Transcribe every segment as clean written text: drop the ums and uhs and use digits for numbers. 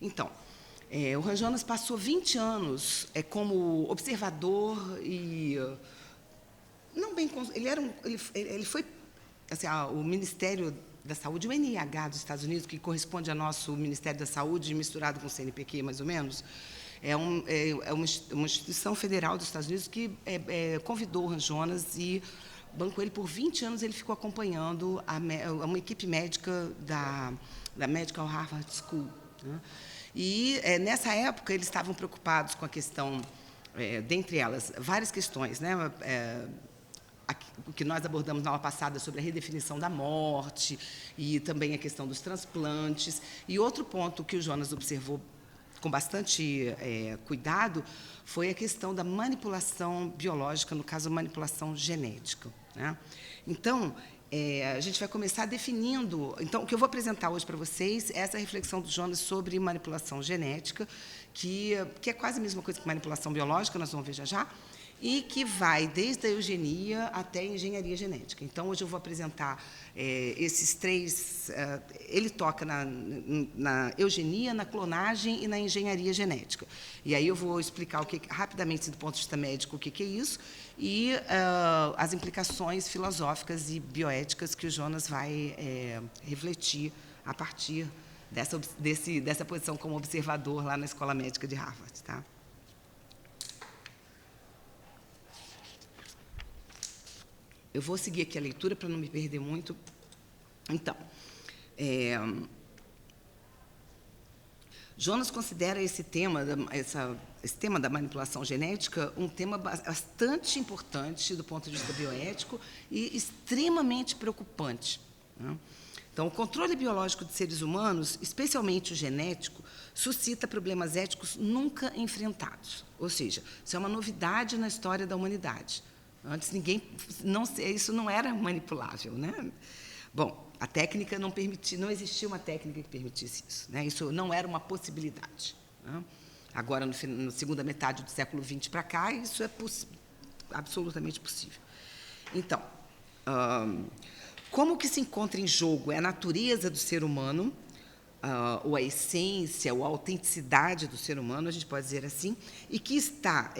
Então, o Juan Jonas passou 20 anos como observador e não bem, ele foi assim, o Ministério da Saúde, o NIH dos Estados Unidos, que corresponde ao nosso Ministério da Saúde, misturado com o CNPq, mais ou menos, uma instituição federal dos Estados Unidos que convidou o Juan Jonas e bancou ele por 20 anos. Ele ficou acompanhando uma equipe médica da Medical Harvard School, né? E, nessa época, eles estavam preocupados com a questão, dentre elas, várias questões, né? O que nós abordamos na aula passada sobre a redefinição da morte e também a questão dos transplantes. E outro ponto que o Jonas observou com bastante cuidado foi a questão da manipulação biológica, no caso, a manipulação genética, né? Então, a gente vai começar definindo. Então, o que eu vou apresentar hoje para vocês é essa reflexão do Jonas sobre manipulação genética, que é quase a mesma coisa que manipulação biológica, nós vamos ver já já, e que vai desde a eugenia até a engenharia genética. Então, hoje eu vou apresentar esses três. Ele toca na eugenia, na clonagem e na engenharia genética. E aí eu vou explicar rapidamente, do ponto de vista médico, o que é isso, e as implicações filosóficas e bioéticas que o Jonas vai refletir a partir dessa posição como observador lá na Escola Médica de Harvard. Tá? Eu vou seguir aqui a leitura para não me perder muito. Então, Jonas considera esse tema da manipulação genética um tema bastante importante do ponto de vista bioético e extremamente preocupante, né? Então, o controle biológico de seres humanos, especialmente o genético, suscita problemas éticos nunca enfrentados. Ou seja, isso é uma novidade na história da humanidade. Antes isso não era manipulável, né? Bom, a técnica não permitia, não existia uma técnica que permitisse isso, né? Isso não era uma possibilidade, né? Agora, na segunda metade do século XX para cá, isso é absolutamente possível. Então, como que se encontra em jogo é a natureza do ser humano, ou a essência, ou a autenticidade do ser humano, a gente pode dizer assim, e que está...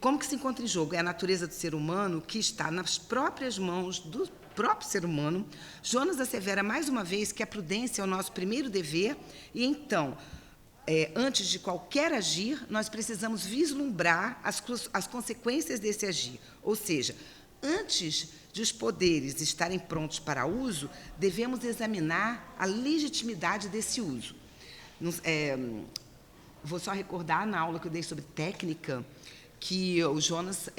Como que se encontra em jogo? É a natureza do ser humano que está nas próprias mãos do próprio ser humano. Jonas assevera mais uma vez que a prudência é o nosso primeiro dever e, então, antes de qualquer agir, nós precisamos vislumbrar as consequências desse agir. Ou seja, antes de os poderes estarem prontos para uso, devemos examinar a legitimidade desse uso. Vou só recordar, na aula que eu dei sobre técnica, que o Jonas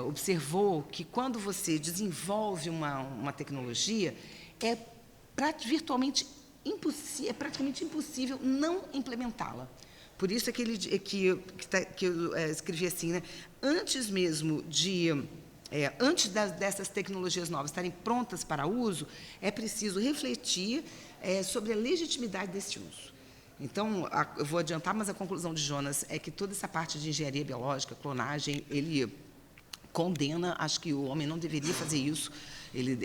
observou que, quando você desenvolve uma tecnologia, é praticamente impossível não implementá-la. Por isso que eu escrevi assim, né? Antes mesmo dessas tecnologias novas estarem prontas para uso, é preciso refletir sobre a legitimidade desse uso. Então, eu vou adiantar, mas a conclusão de Jonas é que toda essa parte de engenharia biológica, clonagem, ele condena. Acho que o homem não deveria fazer isso. Ele,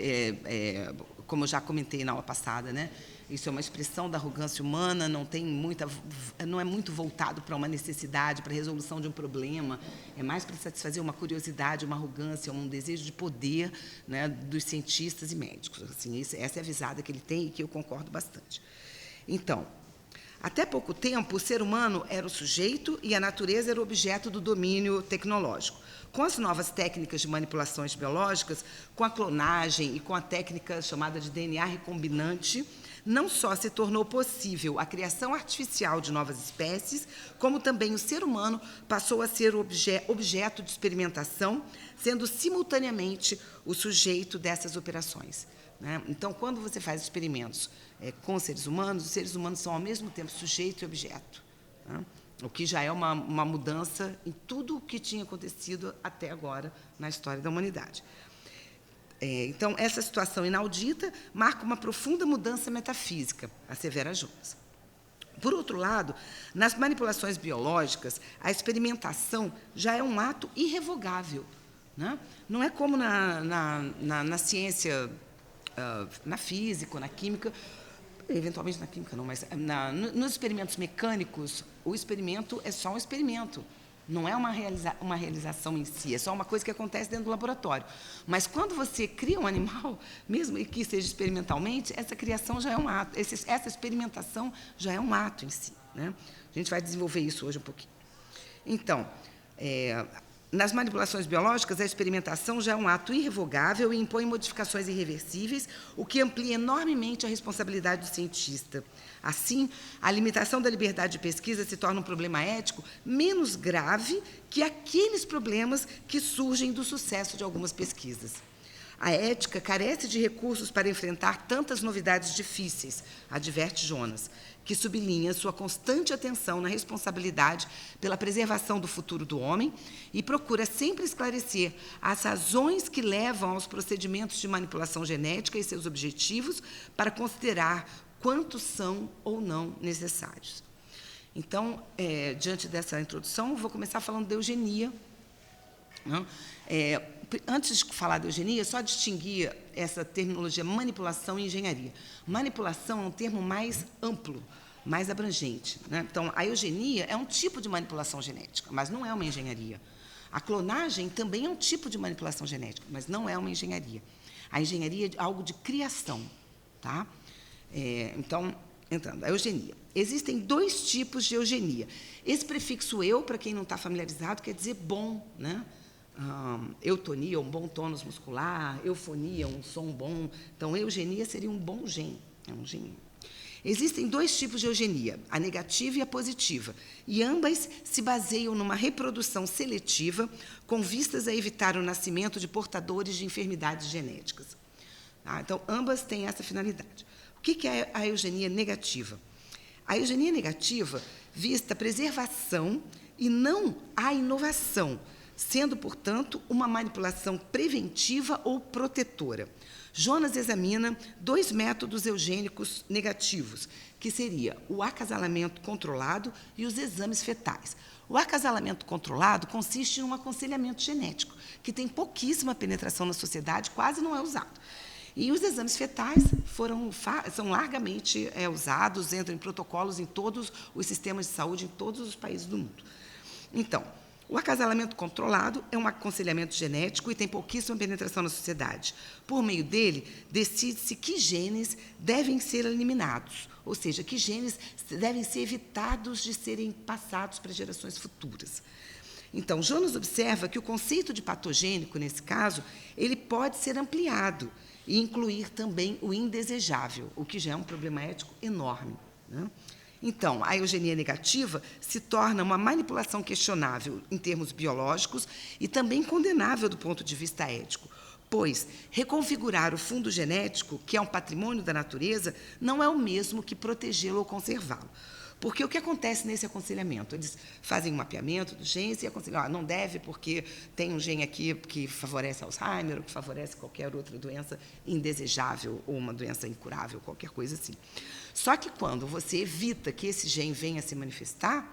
como eu já comentei na aula passada, né? Isso é uma expressão da arrogância humana, não é muito voltado para uma necessidade, para a resolução de um problema, é mais para satisfazer uma curiosidade, uma arrogância, um desejo de poder, né, dos cientistas e médicos. Assim, essa é a visada que ele tem e que eu concordo bastante. Então, até pouco tempo, o ser humano era o sujeito e a natureza era o objeto do domínio tecnológico. Com as novas técnicas de manipulações biológicas, com a clonagem e com a técnica chamada de DNA recombinante, não só se tornou possível a criação artificial de novas espécies, como também o ser humano passou a ser objeto de experimentação, sendo simultaneamente o sujeito dessas operações, né? Então, quando você faz experimentos com os seres humanos são ao mesmo tempo sujeito e objeto, né? O que já é uma mudança em tudo o que tinha acontecido até agora na história da humanidade. Então, essa situação inaudita marca uma profunda mudança metafísica, assevera Jonas. Por outro lado, nas manipulações biológicas, a experimentação já é um ato irrevogável, né? Não é como na ciência, na física ou na química. eventualmente na química não, mas nos experimentos mecânicos, o experimento é só um experimento. Não é uma realização em si, é só uma coisa que acontece dentro do laboratório. Mas quando você cria um animal, mesmo que seja experimentalmente, essa criação já é um ato, essa experimentação já é um ato em si, né? A gente vai desenvolver isso hoje um pouquinho. Então, nas manipulações biológicas, a experimentação já é um ato irrevogável e impõe modificações irreversíveis, o que amplia enormemente a responsabilidade do cientista. Assim, a limitação da liberdade de pesquisa se torna um problema ético menos grave que aqueles problemas que surgem do sucesso de algumas pesquisas. A ética carece de recursos para enfrentar tantas novidades difíceis, adverte Jonas, que sublinha sua constante atenção na responsabilidade pela preservação do futuro do homem e procura sempre esclarecer as razões que levam aos procedimentos de manipulação genética e seus objetivos para considerar quantos são ou não necessários. Então, diante dessa introdução, vou começar falando da eugenia. Não? Antes de falar da eugenia, só distinguir essa terminologia manipulação e engenharia. Manipulação é um termo mais amplo, mais abrangente, né? Então, a eugenia é um tipo de manipulação genética, mas não é uma engenharia. A clonagem também é um tipo de manipulação genética, mas não é uma engenharia. A engenharia é algo de criação. Tá? Então, entrando, a eugenia. Existem 2 tipos de eugenia. Esse prefixo eu, para quem não está familiarizado, quer dizer bom, né? Eutonia, um bom tônus muscular, eufonia, um som bom. Então, eugenia seria um bom gene. É um gene. Existem 2 tipos de eugenia, a negativa e a positiva, e ambas se baseiam numa reprodução seletiva com vistas a evitar o nascimento de portadores de enfermidades genéticas. Tá? Então, ambas têm essa finalidade. O que é a eugenia negativa? A eugenia negativa visa a preservação e não a inovação, sendo, portanto, uma manipulação preventiva ou protetora. Jonas examina 2 métodos eugênicos negativos, que seria o acasalamento controlado e os exames fetais. O acasalamento controlado consiste em um aconselhamento genético, que tem pouquíssima penetração na sociedade, quase não é usado. E os exames fetais são largamente usados, entram em protocolos em todos os sistemas de saúde, em todos os países do mundo. Então, o acasalamento controlado é um aconselhamento genético e tem pouquíssima penetração na sociedade. Por meio dele, decide-se que genes devem ser eliminados, ou seja, que genes devem ser evitados de serem passados para gerações futuras. Então, Jonas observa que o conceito de patogênico, nesse caso, ele pode ser ampliado e incluir também o indesejável, o que já é um problema ético enorme, né? Então, a eugenia negativa se torna uma manipulação questionável em termos biológicos e também condenável do ponto de vista ético, pois reconfigurar o fundo genético, que é um patrimônio da natureza, não é o mesmo que protegê-lo ou conservá-lo. Porque o que acontece nesse aconselhamento? Eles fazem um mapeamento dos genes e aconselham, não deve porque tem um gene aqui que favorece Alzheimer ou que favorece qualquer outra doença indesejável ou uma doença incurável, qualquer coisa assim. Só que quando você evita que esse gene venha a se manifestar,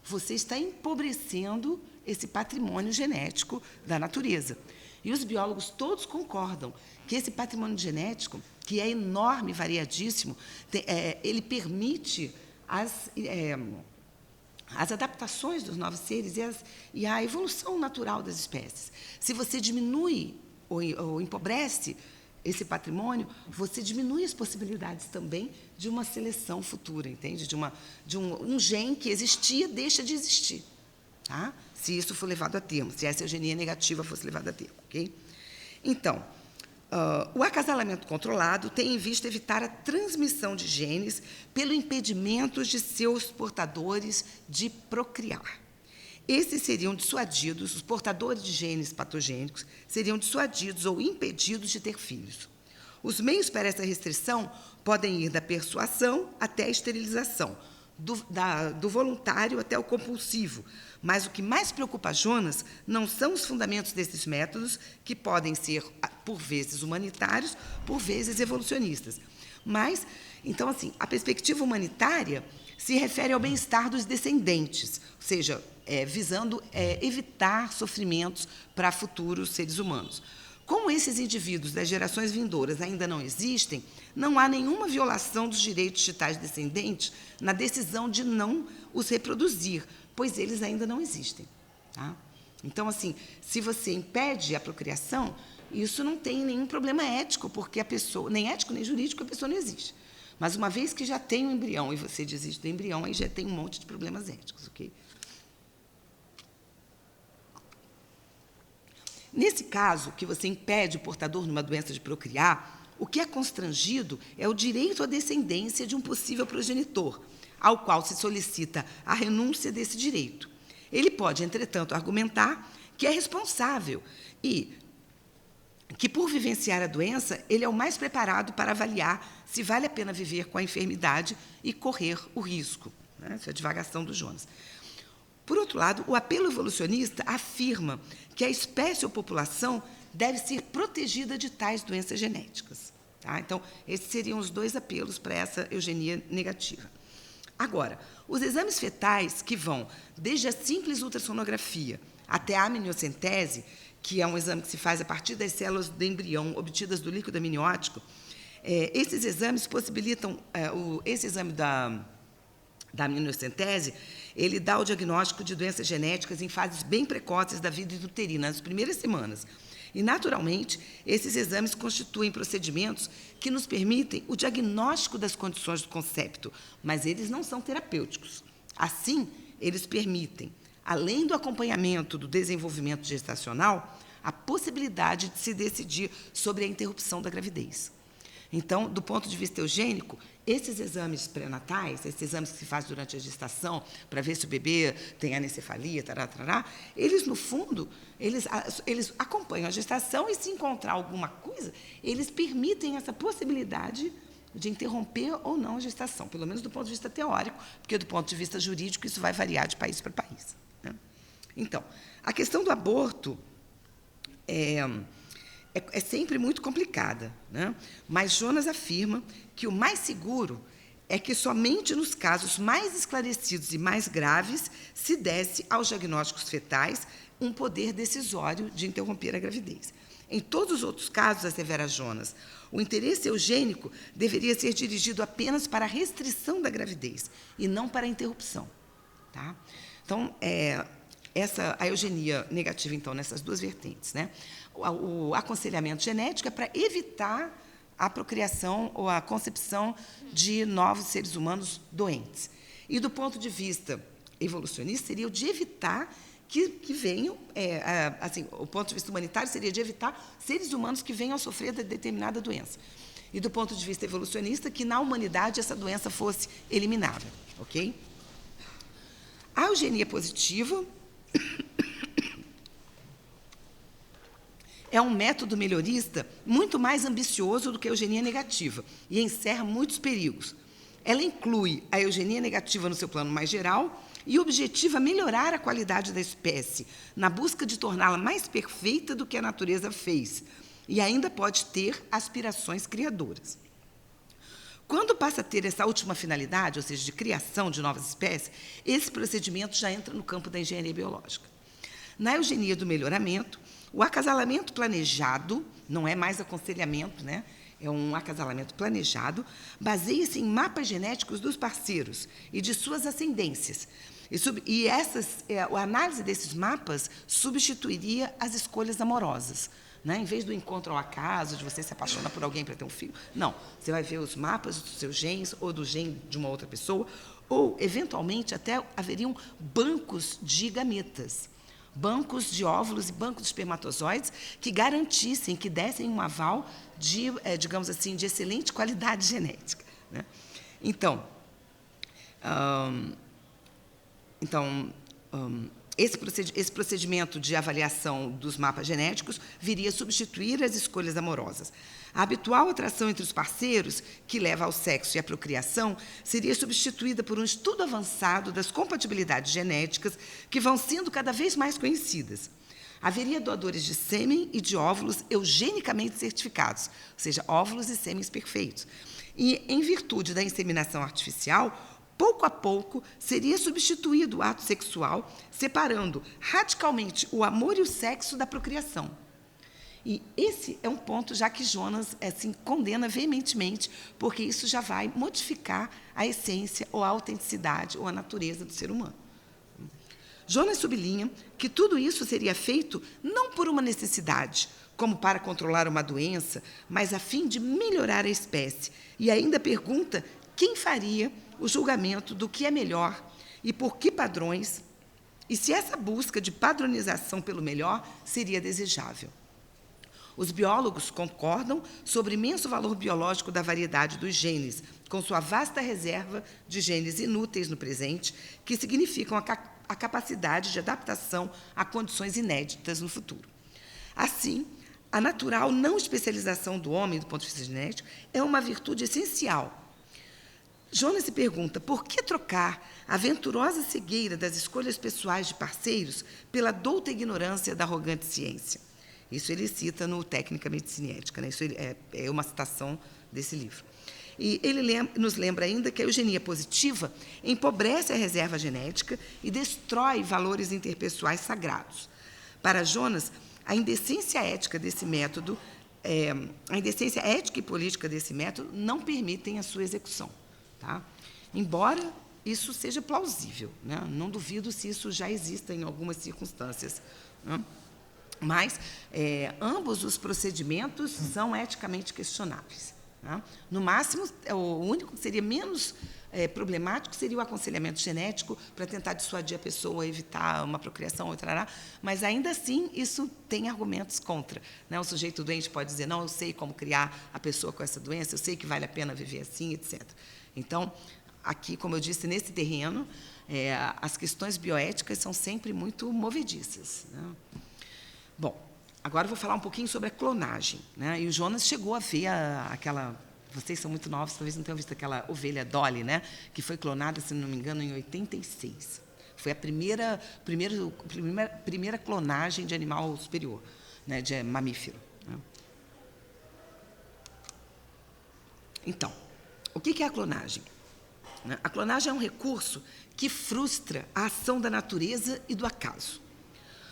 você está empobrecendo esse patrimônio genético da natureza. E os biólogos todos concordam que esse patrimônio genético, que é enorme, variadíssimo, ele permite as adaptações dos novos seres e a evolução natural das espécies. Se você diminui ou empobrece esse patrimônio, você diminui as possibilidades também de uma seleção futura, entende? Um gene que existia deixa de existir, tá? Se isso for levado a termo, se essa eugenia negativa fosse levada a termo, ok? Então, o acasalamento controlado tem em vista evitar a transmissão de genes pelo impedimento de seus portadores de procriar. Esses seriam dissuadidos, os portadores de genes patogênicos seriam dissuadidos ou impedidos de ter filhos. Os meios para essa restrição podem ir da persuasão até a esterilização, do voluntário até o compulsivo, mas o que mais preocupa Jonas não são os fundamentos desses métodos, que podem ser, por vezes, humanitários, por vezes, evolucionistas. Mas, então, assim, a perspectiva humanitária se refere ao bem-estar dos descendentes, ou seja, visando evitar sofrimentos para futuros seres humanos. Como esses indivíduos das gerações vindouras ainda não existem, não há nenhuma violação dos direitos de tais descendentes na decisão de não os reproduzir, pois eles ainda não existem. Tá? Então, assim, se você impede a procriação, isso não tem nenhum problema ético, porque a pessoa, nem ético nem jurídico, a pessoa não existe. Mas uma vez que já tem um embrião e você desiste do embrião, aí já tem um monte de problemas éticos, ok? Nesse caso, que você impede o portador numa doença de procriar, o que é constrangido é o direito à descendência de um possível progenitor, ao qual se solicita a renúncia desse direito. Ele pode, entretanto, argumentar que é responsável e que, por vivenciar a doença, ele é o mais preparado para avaliar se vale a pena viver com a enfermidade e correr o risco. Né? Isso é a divagação do Jonas. Por outro lado, o apelo evolucionista afirma que a espécie ou população deve ser protegida de tais doenças genéticas. Tá? Então, esses seriam os dois apelos para essa eugenia negativa. Agora, os exames fetais, que vão desde a simples ultrassonografia até a amniocentese, que é um exame que se faz a partir das células do embrião obtidas do líquido amniótico, esses exames possibilitam, esse exame da amniocentese, ele dá o diagnóstico de doenças genéticas em fases bem precoces da vida uterina, nas primeiras semanas. E, naturalmente, esses exames constituem procedimentos que nos permitem o diagnóstico das condições do concepto, mas eles não são terapêuticos. Assim, eles permitem, além do acompanhamento do desenvolvimento gestacional, a possibilidade de se decidir sobre a interrupção da gravidez. Então, do ponto de vista eugênico, esses exames pré-natais, esses exames que se fazem durante a gestação, para ver se o bebê tem anencefalia, eles, no fundo, eles acompanham a gestação e, se encontrar alguma coisa, eles permitem essa possibilidade de interromper ou não a gestação, pelo menos do ponto de vista teórico, porque, do ponto de vista jurídico, isso vai variar de país para país. Né? Então, a questão do aborto é sempre muito complicada, né? Mas Jonas afirma que o mais seguro é que somente nos casos mais esclarecidos e mais graves se desse aos diagnósticos fetais um poder decisório de interromper a gravidez. Em todos os outros casos, assevera Jonas, o interesse eugênico deveria ser dirigido apenas para a restrição da gravidez e não para a interrupção. Tá? Então, a eugenia negativa, então, nessas duas vertentes, né? O aconselhamento genético é para evitar a procriação ou a concepção de novos seres humanos doentes. E, do ponto de vista evolucionista, seria o de evitar que venham, assim, o ponto de vista humanitário seria de evitar seres humanos que venham a sofrer de determinada doença. E, do ponto de vista evolucionista, que na humanidade essa doença fosse eliminada. Ok? A eugenia positiva é um método melhorista muito mais ambicioso do que a eugenia negativa e encerra muitos perigos. Ela inclui a eugenia negativa no seu plano mais geral e objetiva melhorar a qualidade da espécie, na busca de torná-la mais perfeita do que a natureza fez, e ainda pode ter aspirações criadoras. Quando passa a ter essa última finalidade, ou seja, de criação de novas espécies, esse procedimento já entra no campo da engenharia biológica. Na eugenia do melhoramento, o acasalamento planejado, não é mais aconselhamento, né? É um acasalamento planejado, baseia-se em mapas genéticos dos parceiros e de suas ascendências. A análise desses mapas substituiria as escolhas amorosas. Né? Em vez do encontro ao acaso, de você se apaixonar por alguém para ter um filho, não. Você vai ver os mapas dos seus genes ou do gene de uma outra pessoa, ou, eventualmente, até haveriam bancos de gametas, bancos de óvulos e bancos de espermatozoides que garantissem, que dessem um aval de, digamos assim, de excelente qualidade genética. Né? Então, esse procedimento de avaliação dos mapas genéticos viria a substituir as escolhas amorosas. A habitual atração entre os parceiros, que leva ao sexo e à procriação, seria substituída por um estudo avançado das compatibilidades genéticas que vão sendo cada vez mais conhecidas. Haveria doadores de sêmen e de óvulos eugenicamente certificados, ou seja, óvulos e sêmens perfeitos. E, em virtude da inseminação artificial, pouco a pouco, seria substituído o ato sexual, separando radicalmente o amor e o sexo da procriação. E esse é um ponto, já que Jonas assim, condena veementemente, porque isso já vai modificar a essência ou a autenticidade ou a natureza do ser humano. Jonas sublinha que tudo isso seria feito não por uma necessidade, como para controlar uma doença, mas a fim de melhorar a espécie. E ainda pergunta quem faria o julgamento do que é melhor e por que padrões, e se essa busca de padronização pelo melhor seria desejável. Os biólogos concordam sobre o imenso valor biológico da variedade dos genes, com sua vasta reserva de genes inúteis no presente, que significam a capacidade de adaptação a condições inéditas no futuro. Assim, a natural não especialização do homem, do ponto de vista genético, é uma virtude essencial. Jonas se pergunta por que trocar a venturosa cegueira das escolhas pessoais de parceiros pela douta ignorância da arrogante ciência. Isso ele cita no Técnica Medicina e Ética, né? Isso é uma citação desse livro. E ele nos lembra ainda que a eugenia positiva empobrece a reserva genética e destrói valores interpessoais sagrados. Para Jonas, a indecência ética desse método, a indecência ética e política desse método não permitem a sua execução. Tá? Embora isso seja plausível, né? Não duvido se isso já exista em algumas circunstâncias, né? Mas ambos os procedimentos são eticamente questionáveis. Né? No máximo, o único que seria menos problemático seria o aconselhamento genético para tentar dissuadir a pessoa a evitar uma procriação, mas ainda assim isso tem argumentos contra. Né? O sujeito doente pode dizer, não, eu sei como criar a pessoa com essa doença, eu sei que vale a pena viver assim, etc. Então, aqui, como eu disse, nesse terreno, as questões bioéticas são sempre muito movediças. Né? Bom, agora eu vou falar um pouquinho sobre a clonagem. Né? E o Jonas chegou a ver aquela... Vocês são muito novos, talvez não tenham visto aquela ovelha Dolly, né? Que foi clonada, se não me engano, em 86. Foi a primeira clonagem de animal superior, né? De mamífero. Né? Então, o que é a clonagem? A clonagem é um recurso que frustra a ação da natureza e do acaso.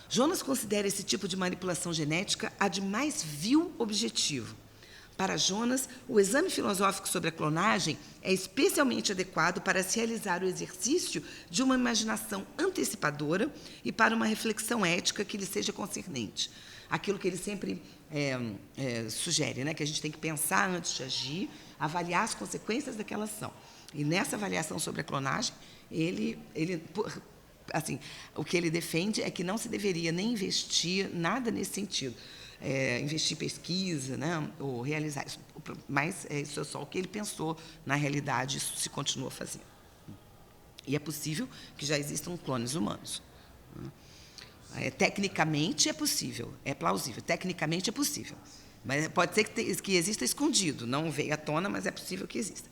Jonas considera esse tipo de manipulação genética a de mais vil objetivo. Para Jonas, o exame filosófico sobre a clonagem é especialmente adequado para se realizar o exercício de uma imaginação antecipadora e para uma reflexão ética que lhe seja concernente. Aquilo que ele sempre sugere, né? Que a gente tem que pensar antes de agir, avaliar as consequências daquela ação. E nessa avaliação sobre a clonagem, assim, o que ele defende é que não se deveria nem investir nada nesse sentido, investir em pesquisa, né, ou realizar isso. Mas isso é só o que ele pensou, na realidade, isso se continua fazendo. E é possível que já existam clones humanos. Tecnicamente é possível, é plausível, tecnicamente é possível. Mas pode ser que exista escondido, não veio à tona, mas é possível que exista.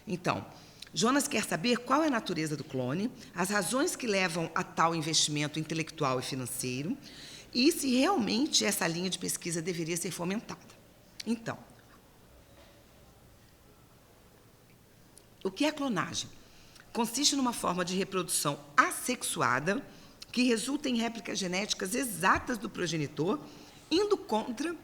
Então, Jonas quer saber qual é a natureza do clone, as razões que levam a tal investimento intelectual e financeiro e se realmente essa linha de pesquisa deveria ser fomentada. Então, o que é a clonagem? Consiste numa forma de reprodução assexuada que resulta em réplicas genéticas exatas do progenitor, indo contra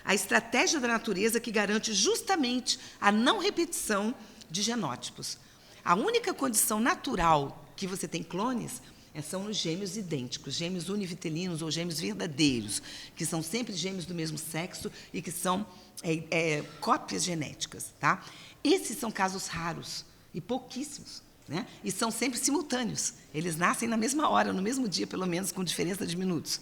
a estratégia da natureza que garante justamente a não repetição de genótipos. A única condição natural que você tem clones são os gêmeos idênticos, gêmeos univitelinos ou gêmeos verdadeiros, que são sempre gêmeos do mesmo sexo e que são cópias genéticas. Tá? Esses são casos raros e pouquíssimos, né? E são sempre simultâneos. Eles nascem na mesma hora, no mesmo dia, pelo menos, com diferença de minutos.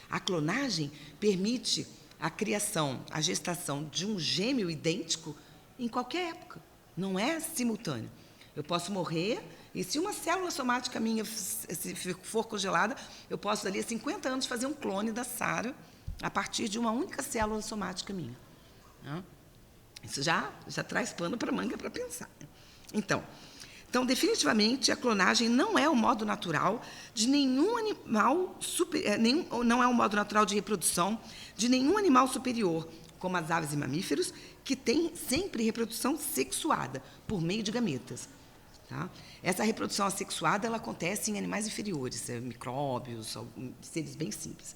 A clonagem permite a criação, a gestação de um gêmeo idêntico em qualquer época. Não é simultâneo. Eu posso morrer e, se uma célula somática minha for congelada, eu posso, dali a 50 anos, fazer um clone da Sara a partir de uma única célula somática minha. Isso já traz pano para manga para pensar. Então, definitivamente, a clonagem não é o modo natural de nenhum animal, não é o modo natural de reprodução de nenhum animal superior, como as aves e mamíferos, que têm sempre reprodução sexuada, por meio de gametas. Tá? Essa reprodução assexuada ela acontece em animais inferiores, micróbios, seres bem simples.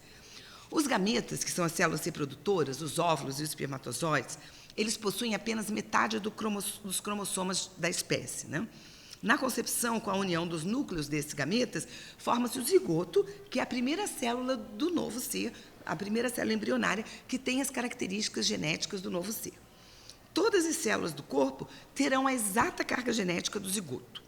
Os gametas, que são as células reprodutoras, os óvulos e os espermatozoides, eles possuem apenas metade dos cromossomas da espécie, né? Na concepção, com a união dos núcleos desses gametas, forma-se o zigoto, que é a primeira célula do novo ser, a primeira célula embrionária que tem as características genéticas do novo ser. Todas as células do corpo terão a exata carga genética do zigoto.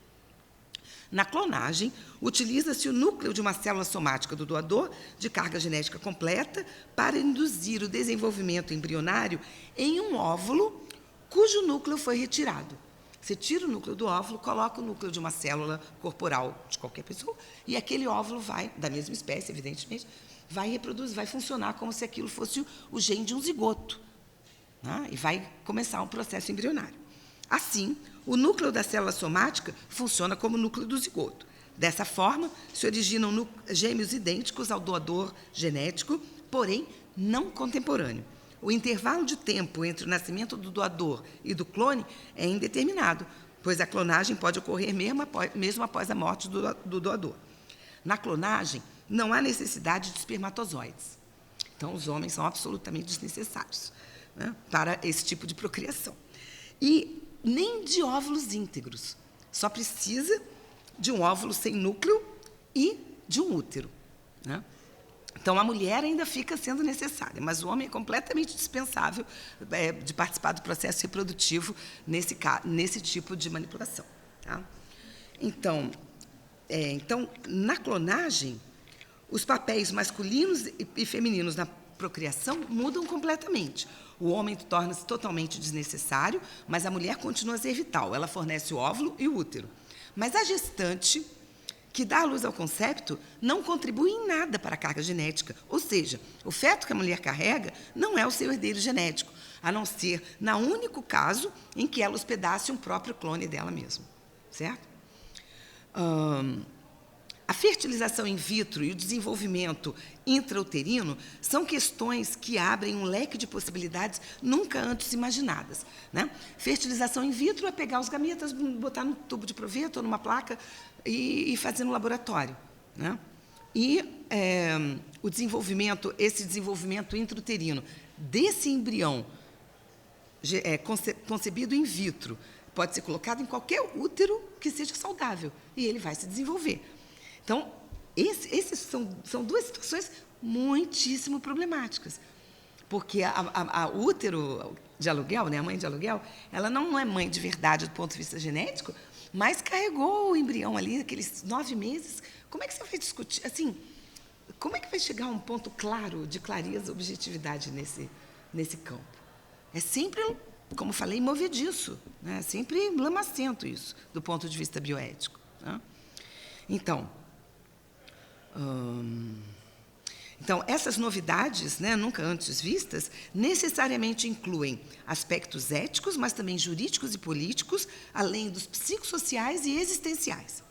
Na clonagem, utiliza-se o núcleo de uma célula somática do doador, de carga genética completa, para induzir o desenvolvimento embrionário em um óvulo cujo núcleo foi retirado. Você tira o núcleo do óvulo, coloca o núcleo de uma célula corporal de qualquer pessoa, e aquele óvulo vai, da mesma espécie, evidentemente, vai reproduzir, vai funcionar como se aquilo fosse o gene de um zigoto, né? E vai começar um processo embrionário. Assim, o núcleo da célula somática funciona como o núcleo do zigoto. Dessa forma, se originam gêmeos idênticos ao doador genético, porém não contemporâneo. O intervalo de tempo entre o nascimento do doador e do clone é indeterminado, pois a clonagem pode ocorrer mesmo após a morte do doador. Na clonagem, não há necessidade de espermatozoides. Então, os homens são absolutamente desnecessários, né, para esse tipo de procriação. E nem de óvulos íntegros. Só precisa de um óvulo sem núcleo e de um útero, né? Então, a mulher ainda fica sendo necessária, mas o homem é completamente dispensável de participar do processo reprodutivo nesse tipo de manipulação. Tá? Então, na clonagem, os papéis masculinos e femininos na procriação mudam completamente. O homem torna-se totalmente desnecessário, mas a mulher continua a ser vital. Ela fornece o óvulo e o útero. Mas a gestante, que dá à luz ao concepto, não contribui em nada para a carga genética. Ou seja, o feto que a mulher carrega não é o seu herdeiro genético, a não ser no único caso em que ela hospedasse um próprio clone dela mesma. Certo? A fertilização in vitro e o desenvolvimento intrauterino são questões que abrem um leque de possibilidades nunca antes imaginadas, né? Fertilização in vitro é pegar os gametas, botar num tubo de proveta ou numa placa e fazer no laboratório, né? E esse desenvolvimento intrauterino desse embrião concebido in vitro pode ser colocado em qualquer útero que seja saudável e ele vai se desenvolver. Então, essas são duas situações muitíssimo problemáticas, porque a útero de aluguel, né, a mãe de aluguel, ela não é mãe de verdade do ponto de vista genético, mas carregou o embrião ali, aqueles 9 meses. Como é que você vai discutir? Assim, como é que vai chegar a um ponto claro, de clareza, objetividade nesse campo? É sempre, como falei, movediço, né? É sempre lamacento isso, do ponto de vista bioético, né? Então, essas novidades, né, nunca antes vistas, necessariamente incluem aspectos éticos, mas também jurídicos e políticos, além dos psicossociais e existenciais.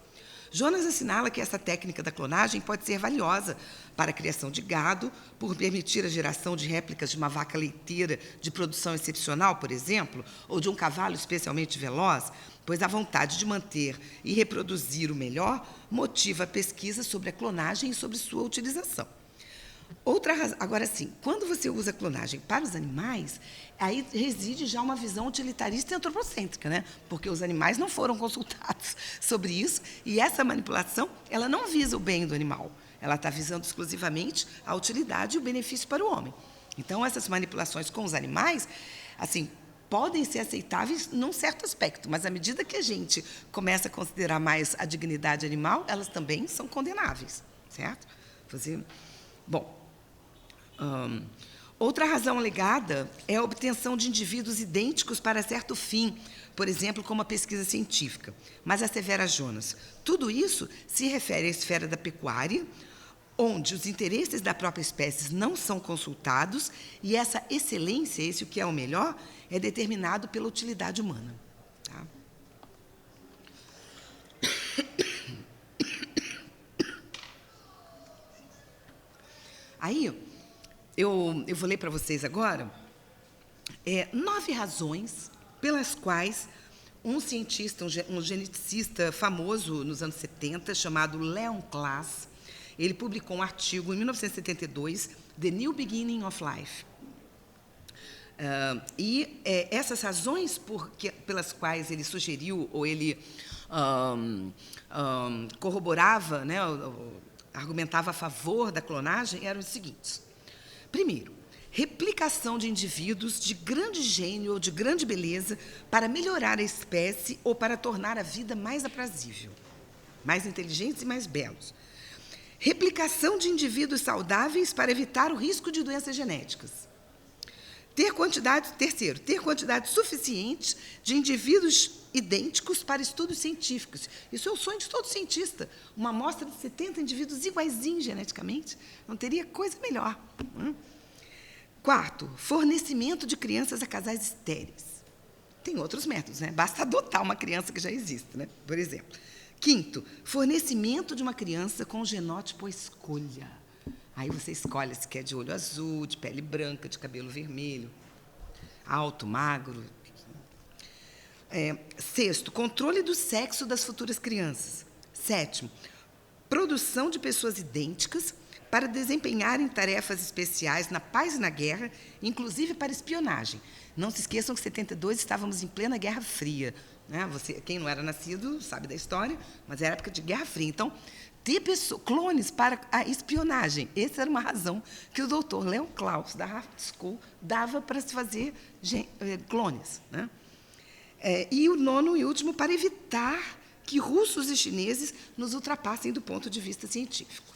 Jonas assinala que essa técnica da clonagem pode ser valiosa para a criação de gado, por permitir a geração de réplicas de uma vaca leiteira de produção excepcional, por exemplo, ou de um cavalo especialmente veloz, pois a vontade de manter e reproduzir o melhor motiva a pesquisa sobre a clonagem e sobre sua utilização. Agora sim, quando você usa a clonagem para os animais, aí reside já uma visão utilitarista e antropocêntrica, né? Porque os animais não foram consultados sobre isso, e essa manipulação, ela não visa o bem do animal, ela está visando exclusivamente a utilidade e o benefício para o homem. Então, essas manipulações com os animais, assim, podem ser aceitáveis num certo aspecto, mas à medida que a gente começa a considerar mais a dignidade animal, elas também são condenáveis, certo? Outra razão alegada é a obtenção de indivíduos idênticos para certo fim, por exemplo, como a pesquisa científica. Mas assevera Jonas, tudo isso se refere à esfera da pecuária, onde os interesses da própria espécie não são consultados e essa excelência, esse o que é o melhor, é determinado pela utilidade humana. Tá? Aí, eu vou ler para vocês agora 9 razões pelas quais um cientista, um geneticista famoso nos anos 70, chamado Leon Klass, ele publicou um artigo em 1972, The New Beginning of Life. Essas razões pelas quais ele sugeriu, ou ele corroborava, né, argumentava a favor da clonagem, eram os seguintes. Primeiro, replicação de indivíduos de grande gênio ou de grande beleza para melhorar a espécie ou para tornar a vida mais aprazível, mais inteligentes e mais belos. Replicação de indivíduos saudáveis para evitar o risco de doenças genéticas. Terceiro, ter quantidade suficiente de indivíduos idênticos para estudos científicos. Isso é o sonho de todo cientista. Uma amostra de 70 indivíduos iguaizinhos geneticamente. Não teria coisa melhor. Quarto, fornecimento de crianças a casais estéreis. Tem outros métodos, né? Basta adotar uma criança que já existe, né? Por exemplo. Quinto, fornecimento de uma criança com genótipo à escolha. Aí você escolhe se quer de olho azul, de pele branca, de cabelo vermelho, alto, magro. Sexto, controle do sexo das futuras crianças. Sétimo, produção de pessoas idênticas para desempenharem tarefas especiais na paz e na guerra, inclusive para espionagem. Não se esqueçam que em 72 estávamos em plena Guerra Fria. Né? Quem não era nascido sabe da história, mas era época de Guerra Fria. Então, ter clones para a espionagem, essa era uma razão que o doutor Leon Klaus, da Harvard School, dava para se fazer clones. Né? E o nono e último, para evitar que russos e chineses nos ultrapassem do ponto de vista científico.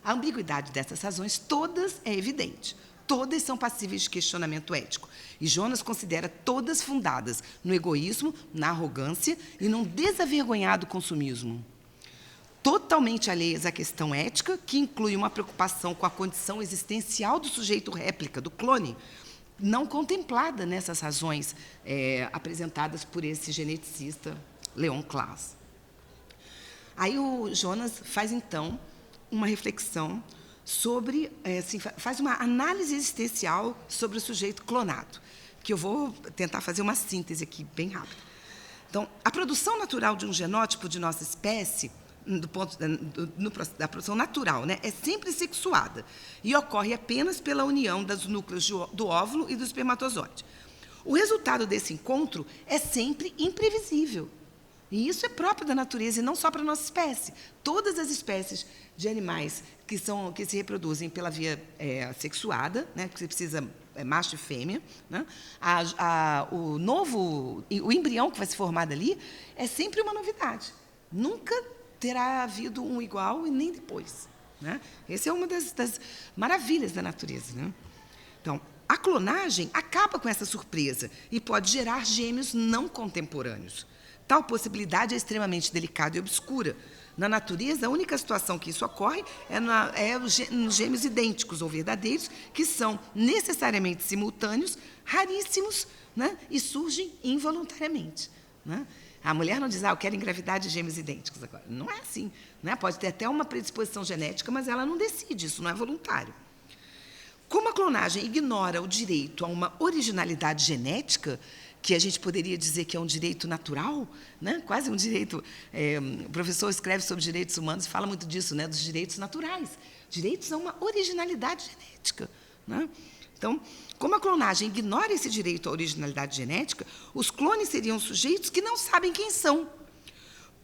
A ambiguidade dessas razões, todas é evidente. Todas são passíveis de questionamento ético. E Jonas considera todas fundadas no egoísmo, na arrogância e num desavergonhado consumismo. Totalmente alheias à questão ética, que inclui uma preocupação com a condição existencial do sujeito réplica, do clone, não contemplada nessas razões apresentadas por esse geneticista Leon Klass. Aí o Jonas faz, então, uma reflexão sobre, faz uma análise existencial sobre o sujeito clonado, que eu vou tentar fazer uma síntese aqui, bem rápida. Então, a produção natural de um genótipo de nossa espécie, da produção natural, né, é sempre sexuada e ocorre apenas pela união dos núcleos do óvulo e do espermatozoide. O resultado desse encontro é sempre imprevisível. E isso é próprio da natureza, e não só para a nossa espécie. Todas as espécies de animais que se reproduzem pela via sexuada, né, que você precisa macho e fêmea, né, o embrião que vai se formar dali é sempre uma novidade. Nunca terá havido um igual e nem depois. Né? Essa é uma das maravilhas da natureza. Né? Então, a clonagem acaba com essa surpresa e pode gerar gêmeos não contemporâneos. Tal possibilidade é extremamente delicada e obscura. Na natureza, a única situação que isso ocorre nos gêmeos idênticos ou verdadeiros, que são necessariamente simultâneos, raríssimos, né, e surgem involuntariamente. Né? A mulher não diz, eu quero engravidar de gêmeos idênticos agora. Não é assim. Né? Pode ter até uma predisposição genética, mas ela não decide, isso não é voluntário. Como a clonagem ignora o direito a uma originalidade genética, que a gente poderia dizer que é um direito natural, né? Quase um direito... o professor escreve sobre direitos humanos e fala muito disso, né? Dos direitos naturais. Direitos a uma originalidade genética. Né? Então, como a clonagem ignora esse direito à originalidade genética, os clones seriam sujeitos que não sabem quem são,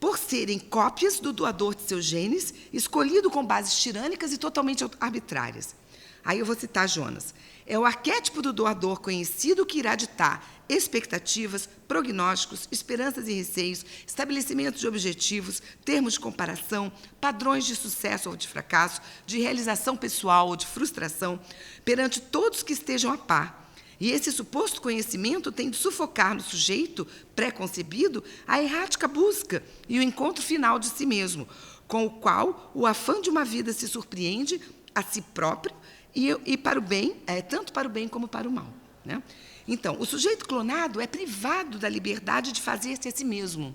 por serem cópias do doador de seus genes, escolhido com bases tirânicas e totalmente arbitrárias. Aí eu vou citar Jonas. É o arquétipo do doador conhecido que irá ditar expectativas, prognósticos, esperanças e receios, estabelecimento de objetivos, termos de comparação, padrões de sucesso ou de fracasso, de realização pessoal ou de frustração, perante todos que estejam a par. E esse suposto conhecimento tem de sufocar no sujeito pré-concebido a errática busca e o encontro final de si mesmo, com o qual o afã de uma vida se surpreende a si próprio e para o bem, tanto para o bem como para o mal. Né? Então, o sujeito clonado é privado da liberdade de fazer-se a si mesmo.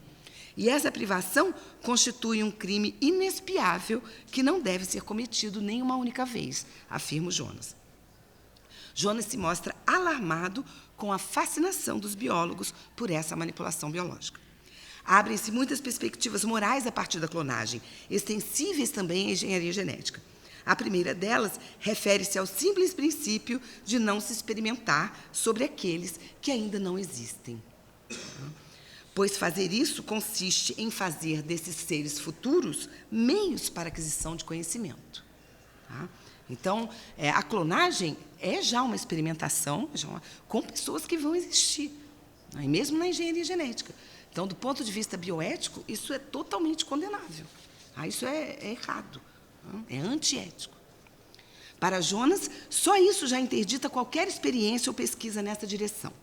E essa privação constitui um crime inexpiável que não deve ser cometido nem uma única vez, afirma Jonas. Jonas se mostra alarmado com a fascinação dos biólogos por essa manipulação biológica. Abrem-se muitas perspectivas morais a partir da clonagem, extensíveis também à engenharia genética. A primeira delas refere-se ao simples princípio de não se experimentar sobre aqueles que ainda não existem. Pois fazer isso consiste em fazer desses seres futuros meios para aquisição de conhecimento. Tá? Então, a clonagem é já uma experimentação com pessoas que vão existir, e mesmo na engenharia genética. Então, do ponto de vista bioético, isso é totalmente condenável. Isso é errado, é antiético. Para Jonas, só isso já interdita qualquer experiência ou pesquisa nessa direção.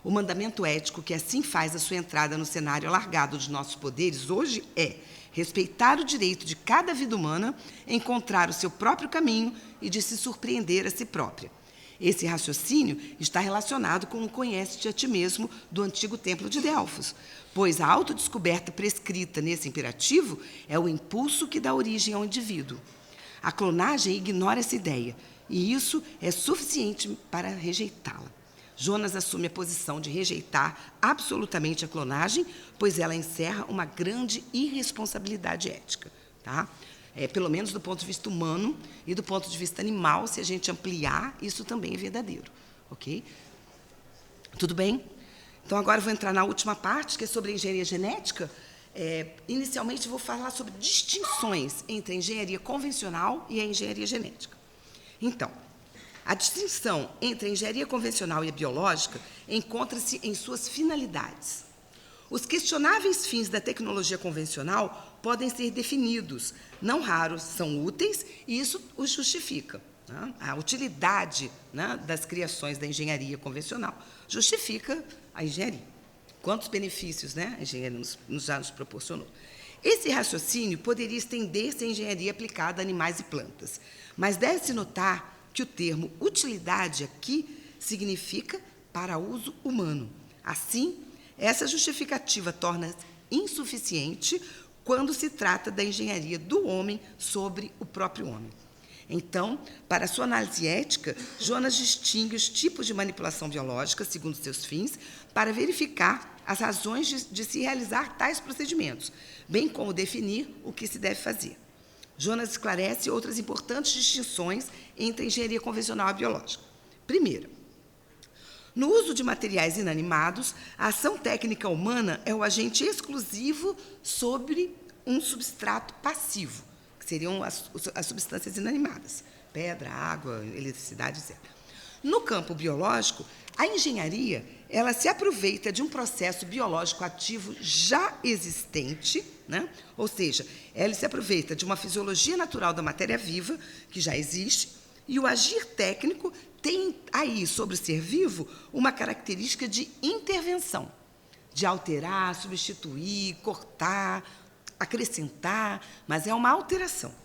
O mandamento ético que assim faz a sua entrada no cenário alargado de nossos poderes hoje é respeitar o direito de cada vida humana, encontrar o seu próprio caminho e de se surpreender a si própria. Esse raciocínio está relacionado com o conhece-te a ti mesmo do antigo templo de Delfos, pois a autodescoberta prescrita nesse imperativo é o impulso que dá origem ao indivíduo. A clonagem ignora essa ideia, e isso é suficiente para rejeitá-la. Jonas assume a posição de rejeitar absolutamente a clonagem, pois ela encerra uma grande irresponsabilidade ética. Tá? Pelo menos do ponto de vista humano e do ponto de vista animal, se a gente ampliar, isso também é verdadeiro. Ok? Tudo bem? Então, agora eu vou entrar na última parte, que é sobre a engenharia genética. Inicialmente, vou falar sobre distinções entre a engenharia convencional e a engenharia genética. Então, a distinção entre a engenharia convencional e a biológica encontra-se em suas finalidades. Os questionáveis fins da tecnologia convencional podem ser definidos, não raros são úteis, e isso os justifica. Né? A utilidade, né, das criações da engenharia convencional justifica a engenharia. Quantos benefícios, né, a engenharia já nos proporcionou. Esse raciocínio poderia estender-se à engenharia aplicada a animais e plantas, mas deve-se notar que o termo utilidade aqui significa para uso humano. Assim, essa justificativa torna-se insuficiente quando se trata da engenharia do homem sobre o próprio homem. Então, para a sua análise ética, Jonas distingue os tipos de manipulação biológica, segundo seus fins, para verificar as razões de se realizar tais procedimentos, bem como definir o que se deve fazer. Jonas esclarece outras importantes distinções entre a engenharia convencional e a biológica. Primeira, no uso de materiais inanimados, a ação técnica humana é o agente exclusivo sobre um substrato passivo, que seriam as substâncias inanimadas, pedra, água, eletricidade, etc. No campo biológico, a engenharia ela se aproveita de um processo biológico ativo já existente, né? Ou seja, ela se aproveita de uma fisiologia natural da matéria viva, que já existe, e o agir técnico tem aí, sobre o ser vivo, uma característica de intervenção, de alterar, substituir, cortar, acrescentar, mas é uma alteração.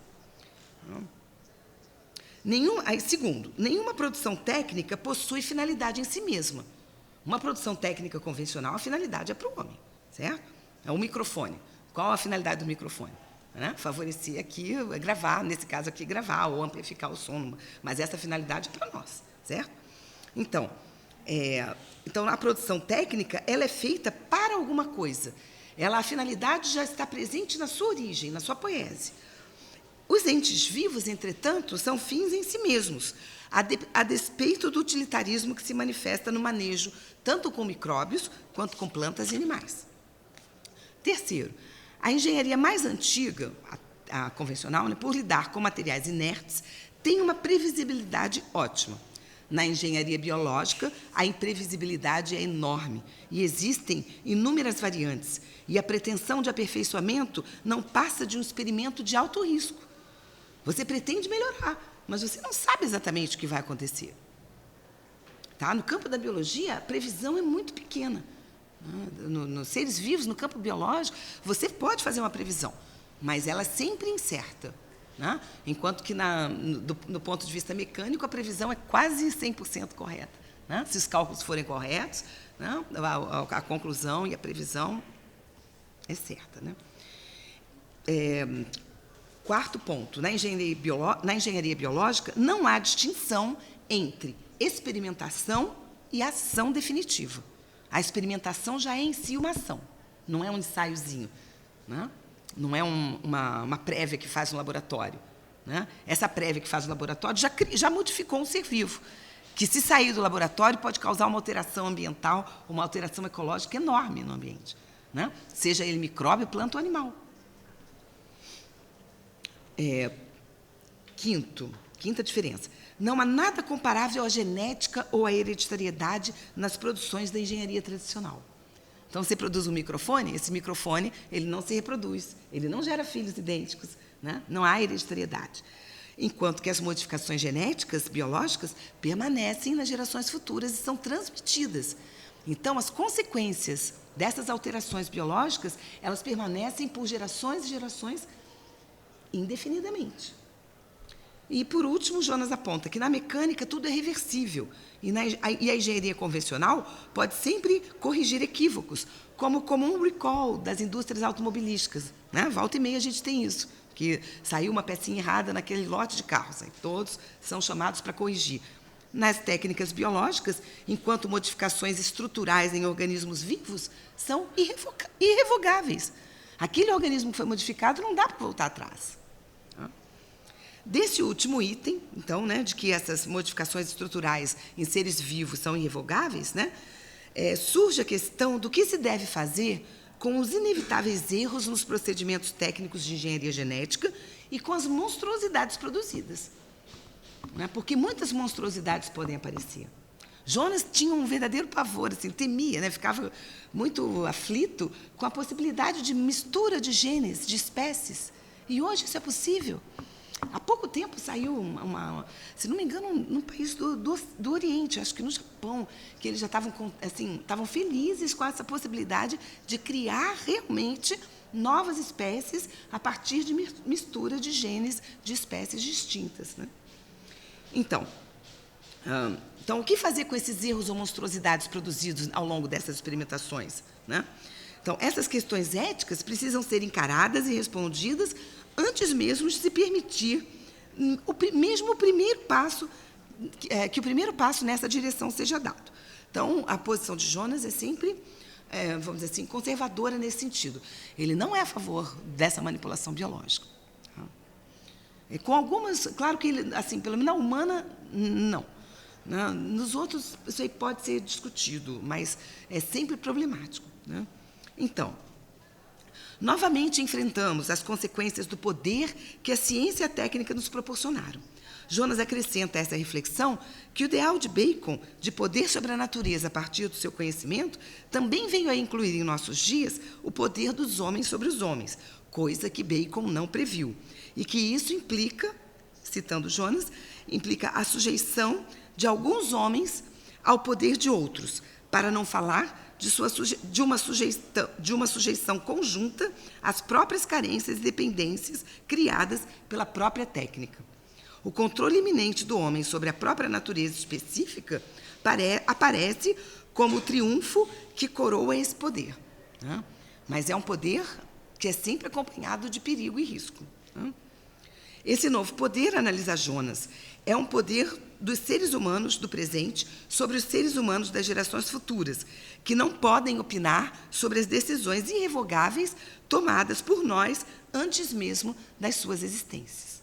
Segundo, nenhuma produção técnica possui finalidade em si mesma. Uma produção técnica convencional, a finalidade é para o homem, certo? É o microfone. Qual a finalidade do microfone? Né? Favorecer aqui, gravar, nesse caso aqui, gravar ou amplificar o som, mas essa finalidade é para nós, certo? Então, a produção técnica ela é feita para alguma coisa. A finalidade já está presente na sua origem, na sua poiese. Os entes vivos, entretanto, são fins em si mesmos, a despeito do utilitarismo que se manifesta no manejo tanto com micróbios quanto com plantas e animais. Terceiro, a engenharia mais antiga, a convencional, né, por lidar com materiais inertes, tem uma previsibilidade ótima. Na engenharia biológica, a imprevisibilidade é enorme e existem inúmeras variantes, e a pretensão de aperfeiçoamento não passa de um experimento de alto risco. Você pretende melhorar, mas você não sabe exatamente o que vai acontecer. Tá? No campo da biologia, a previsão é muito pequena. Nos seres vivos, no campo biológico, você pode fazer uma previsão, mas ela é sempre incerta. Né? Enquanto que, no ponto de vista mecânico, a previsão é quase 100% correta. Né? Se os cálculos forem corretos, né, a conclusão e a previsão é certa. Né? Quarto ponto, na engenharia biológica, não há distinção entre experimentação e ação definitiva. A experimentação já é em si uma ação, não é um ensaiozinho, né? Não é uma prévia que faz no laboratório, né? Essa prévia que faz no laboratório já modificou um ser vivo, que, se sair do laboratório, pode causar uma alteração ambiental, uma alteração ecológica enorme no ambiente, né? Seja ele micróbio, planta ou animal. Quinta diferença. Não há nada comparável à genética ou à hereditariedade nas produções da engenharia tradicional. Então, você produz um microfone, esse microfone ele não se reproduz, ele não gera filhos idênticos, né? Não há hereditariedade. Enquanto que as modificações genéticas, biológicas, permanecem nas gerações futuras e são transmitidas. Então, as consequências dessas alterações biológicas, elas permanecem por gerações e gerações indefinidamente. E, por último, Jonas aponta que na mecânica tudo é reversível e a engenharia convencional pode sempre corrigir equívocos, como o comum recall das indústrias automobilísticas, né? Volta e meia a gente tem isso, que saiu uma pecinha errada naquele lote de carros, aí todos são chamados para corrigir. Nas técnicas biológicas, enquanto modificações estruturais em organismos vivos são irrevogáveis. Aquele organismo que foi modificado não dá para voltar atrás. Desse último item, então, né, de que essas modificações estruturais em seres vivos são irrevogáveis, né, surge a questão do que se deve fazer com os inevitáveis erros nos procedimentos técnicos de engenharia genética e com as monstruosidades produzidas, né, porque muitas monstruosidades podem aparecer. Jonas tinha um verdadeiro pavor, assim, temia, né, ficava muito aflito com a possibilidade de mistura de genes, de espécies. E hoje isso é possível. Há pouco tempo saiu se não me engano, num país do Oriente, acho que no Japão, que eles já estavam felizes com essa possibilidade de criar realmente novas espécies a partir de mistura de genes de espécies distintas, né? Então, o que fazer com esses erros ou monstruosidades produzidos ao longo dessas experimentações, né? Então, essas questões éticas precisam ser encaradas e respondidas antes mesmo de se permitir o primeiro passo, que o primeiro passo nessa direção seja dado. Então, a posição de Jonas é sempre, vamos dizer assim, conservadora nesse sentido. Ele não é a favor dessa manipulação biológica. Com algumas, claro que ele, assim, pelo menos na humana, não. Nos outros, isso aí pode ser discutido, mas é sempre problemático, né? Então, novamente enfrentamos as consequências do poder que a ciência e a técnica nos proporcionaram. Jonas acrescenta a essa reflexão que o ideal de Bacon, de poder sobre a natureza a partir do seu conhecimento, também veio a incluir em nossos dias o poder dos homens sobre os homens, coisa que Bacon não previu. E que isso implica, citando Jonas, implica a sujeição de alguns homens ao poder de outros, para não falar de uma sujeição conjunta às próprias carências e dependências criadas pela própria técnica. O controle iminente do homem sobre a própria natureza específica aparece como o triunfo que coroa esse poder, né? Mas é um poder que é sempre acompanhado de perigo e risco, né? Esse novo poder, analisa Jonas, é um poder dos seres humanos do presente sobre os seres humanos das gerações futuras, que não podem opinar sobre as decisões irrevogáveis tomadas por nós antes mesmo das suas existências.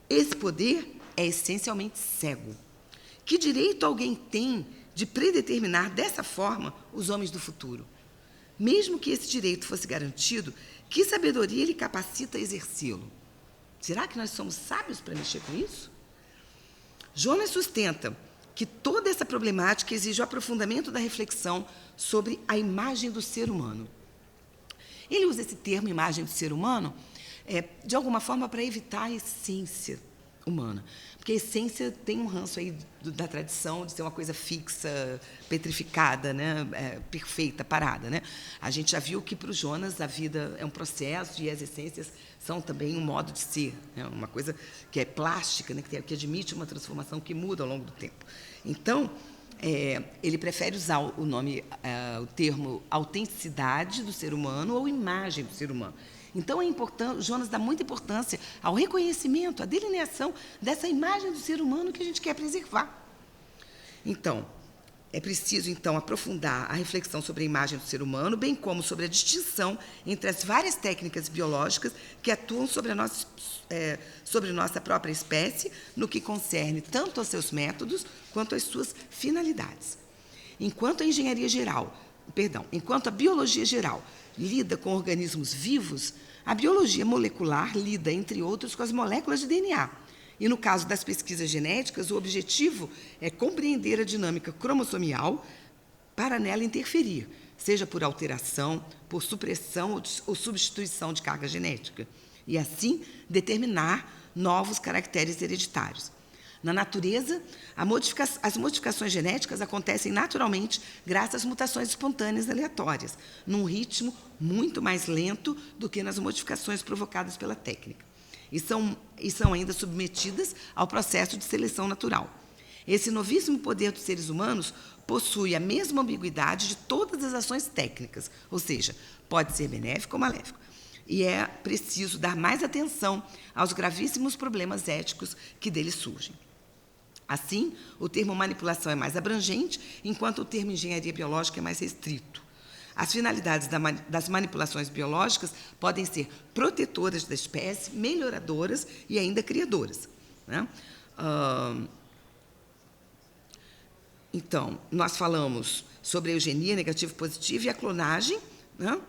Esse poder é essencialmente cego. Que direito alguém tem de predeterminar dessa forma os homens do futuro? Mesmo que esse direito fosse garantido, que sabedoria lhe capacita a exercê-lo? Será que nós somos sábios para mexer com isso? Jonas sustenta que toda essa problemática exige o aprofundamento da reflexão sobre a imagem do ser humano. Ele usa esse termo, imagem do ser humano, de alguma forma para evitar a essência humana. Porque a essência tem um ranço aí da tradição de ser uma coisa fixa, petrificada, né? Perfeita, parada, né? A gente já viu que, para o Jonas, a vida é um processo e as essências são também um modo de ser, né? Uma coisa que é plástica, né? Que admite uma transformação que muda ao longo do tempo. Então, ele prefere usar o termo autenticidade do ser humano ou imagem do ser humano. Então, Jonas dá muita importância ao reconhecimento, à delineação dessa imagem do ser humano que a gente quer preservar. Então, é preciso, então, aprofundar a reflexão sobre a imagem do ser humano, bem como sobre a distinção entre as várias técnicas biológicas que atuam sobre nossa própria espécie, no que concerne tanto aos seus métodos quanto às suas finalidades. Enquanto a biologia geral lida com organismos vivos, a biologia molecular lida, entre outros, com as moléculas de DNA. E, no caso das pesquisas genéticas, o objetivo é compreender a dinâmica cromossomial para nela interferir, seja por alteração, por supressão ou substituição de carga genética, e, assim, determinar novos caracteres hereditários. Na natureza, as modificações genéticas acontecem naturalmente graças às mutações espontâneas aleatórias, num ritmo muito mais lento do que nas modificações provocadas pela técnica. E são ainda submetidas ao processo de seleção natural. Esse novíssimo poder dos seres humanos possui a mesma ambiguidade de todas as ações técnicas, ou seja, pode ser benéfico ou maléfico. E é preciso dar mais atenção aos gravíssimos problemas éticos que deles surgem. Assim, o termo manipulação é mais abrangente, enquanto o termo engenharia biológica é mais restrito. As finalidades das manipulações biológicas podem ser protetoras da espécie, melhoradoras e ainda criadoras, né? Então, nós falamos sobre a eugenia negativa e positiva e a clonagem, né?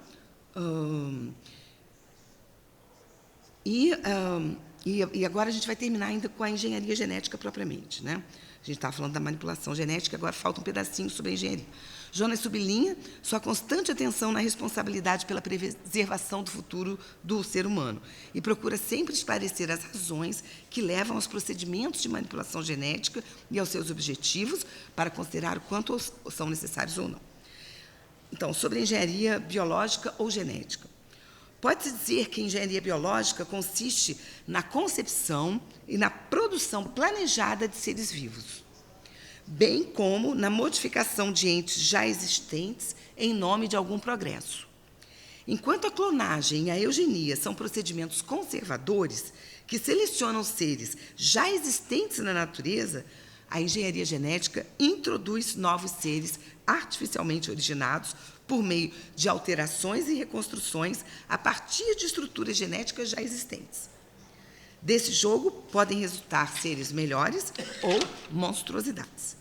E agora a gente vai terminar ainda com a engenharia genética propriamente, né? A gente estava falando da manipulação genética, agora falta um pedacinho sobre a engenharia. Jonas sublinha sua constante atenção na responsabilidade pela preservação do futuro do ser humano e procura sempre esclarecer as razões que levam aos procedimentos de manipulação genética e aos seus objetivos para considerar o quanto são necessários ou não. Então, sobre a engenharia biológica ou genética. Pode-se dizer que a engenharia biológica consiste na concepção e na produção planejada de seres vivos, bem como na modificação de entes já existentes em nome de algum progresso. Enquanto a clonagem e a eugenia são procedimentos conservadores que selecionam seres já existentes na natureza, a engenharia genética introduz novos seres artificialmente originados por meio de alterações e reconstruções a partir de estruturas genéticas já existentes. Desse jogo podem resultar seres melhores ou monstruosidades.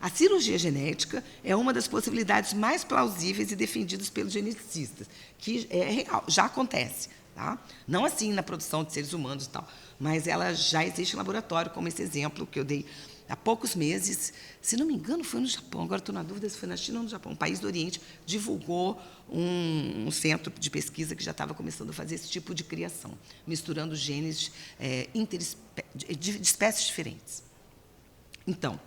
A cirurgia genética é uma das possibilidades mais plausíveis e defendidas pelos geneticistas, que é real, já acontece. Tá? Não assim na produção de seres humanos e tal, mas ela já existe em laboratório, como esse exemplo que eu dei há poucos meses. Se não me engano, foi no Japão, agora estou na dúvida se foi na China ou no Japão. Um país do Oriente divulgou um centro de pesquisa que já estava começando a fazer esse tipo de criação, misturando genes de espécies diferentes. Então,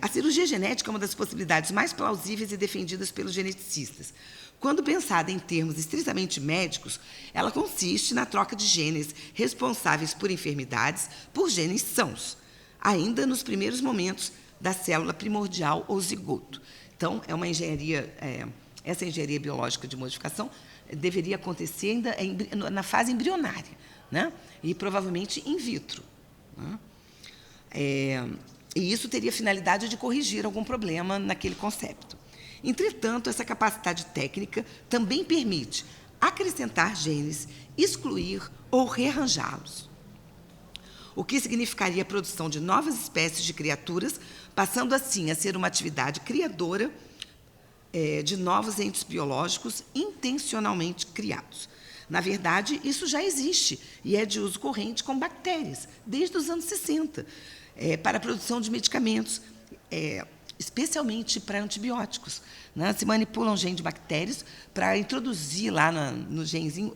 a cirurgia genética é uma das possibilidades mais plausíveis e defendidas pelos geneticistas. Quando pensada em termos estritamente médicos, ela consiste na troca de genes responsáveis por enfermidades por genes sãos, ainda nos primeiros momentos da célula primordial ou zigoto. Então, é uma engenharia, essa engenharia biológica de modificação deveria acontecer ainda na fase embrionária, né? E provavelmente in vitro, né? E isso teria a finalidade de corrigir algum problema naquele concepto. Entretanto, essa capacidade técnica também permite acrescentar genes, excluir ou rearranjá-los, o que significaria a produção de novas espécies de criaturas, passando assim a ser uma atividade criadora de novos entes biológicos intencionalmente criados. Na verdade, isso já existe e é de uso corrente com bactérias, desde os anos 60, para a produção de medicamentos, especialmente para antibióticos, né? Se manipula um gene de bactérias para introduzir lá no genzinho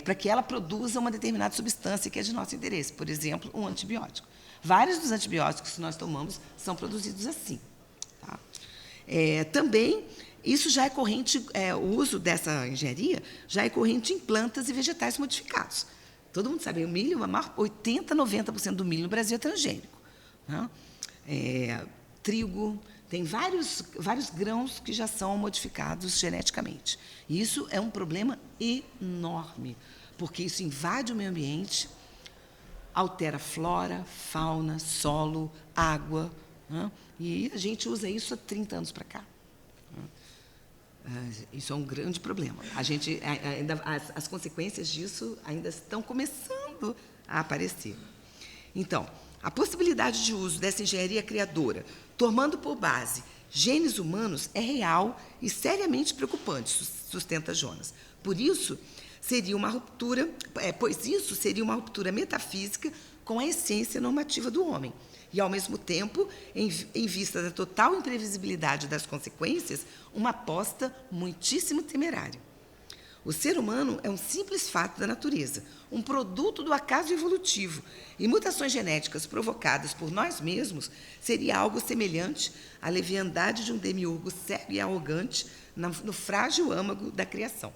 para que ela produza uma determinada substância que é de nosso interesse, por exemplo, um antibiótico. Vários dos antibióticos que nós tomamos são produzidos assim. Tá? Também, isso já é corrente, o uso dessa engenharia já é corrente em plantas e vegetais modificados. Todo mundo sabe, o milho, 80%, 90% do milho no Brasil é transgênico, né? Trigo, tem vários grãos que já são modificados geneticamente. E isso é um problema enorme, porque isso invade o meio ambiente, altera flora, fauna, solo, água, né? E a gente usa isso há 30 anos para cá. Isso é um grande problema. A gente, as consequências disso ainda estão começando a aparecer. Então, a possibilidade de uso dessa engenharia criadora, tomando por base genes humanos, é real e seriamente preocupante, sustenta Jonas. Pois isso seria uma ruptura metafísica com a essência normativa do homem. E, ao mesmo tempo, em vista da total imprevisibilidade das consequências, uma aposta muitíssimo temerária. O ser humano é um simples fato da natureza, um produto do acaso evolutivo, e mutações genéticas provocadas por nós mesmos seria algo semelhante à leviandade de um demiurgo cego e arrogante no frágil âmago da criação.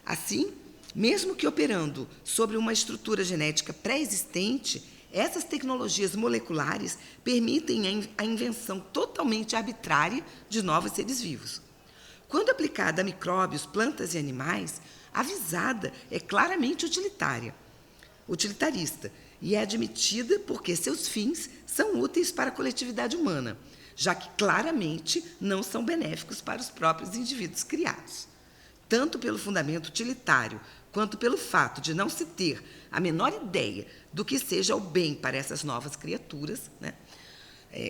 Assim, mesmo que operando sobre uma estrutura genética pré-existente, essas tecnologias moleculares permitem a invenção totalmente arbitrária de novos seres vivos. Quando aplicada a micróbios, plantas e animais, a visada é claramente utilitarista e é admitida porque seus fins são úteis para a coletividade humana, já que claramente não são benéficos para os próprios indivíduos criados. Tanto pelo fundamento utilitário, quanto pelo fato de não se ter a menor ideia do que seja o bem para essas novas criaturas, né?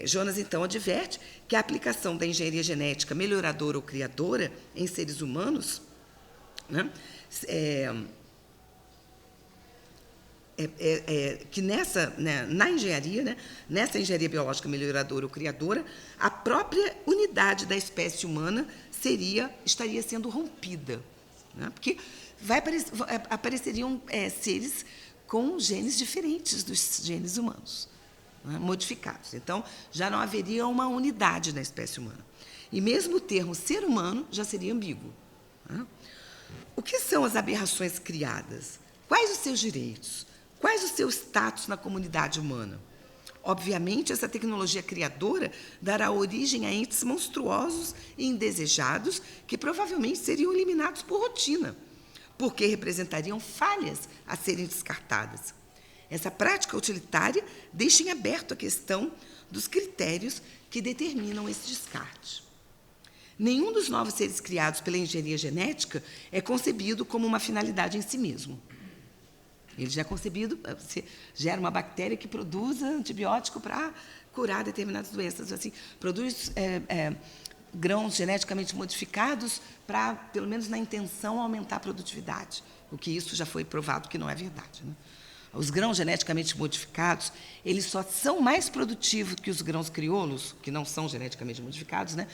Jonas, então, adverte que a aplicação da engenharia genética melhoradora ou criadora em seres humanos, né, que na engenharia, né, nessa engenharia biológica melhoradora ou criadora, a própria unidade da espécie humana estaria sendo rompida, né, porque apareceriam seres com genes diferentes dos genes humanos, né, modificados. Então, já não haveria uma unidade na espécie humana. E mesmo o termo ser humano já seria ambíguo, né? O que são as aberrações criadas? Quais os seus direitos? Quais o seu status na comunidade humana? Obviamente, essa tecnologia criadora dará origem a entes monstruosos e indesejados que provavelmente seriam eliminados por rotina, porque representariam falhas a serem descartadas. Essa prática utilitária deixa em aberto a questão dos critérios que determinam esse descarte. Nenhum dos novos seres criados pela engenharia genética é concebido como uma finalidade em si mesmo. Ele já é concebido, você gera uma bactéria que produz antibiótico para curar determinadas doenças, assim, produz grãos geneticamente modificados para, pelo menos na intenção, aumentar a produtividade, o que isso já foi provado que não é verdade, né? Os grãos geneticamente modificados, eles só são mais produtivos que os grãos crioulos, que não são geneticamente modificados, né,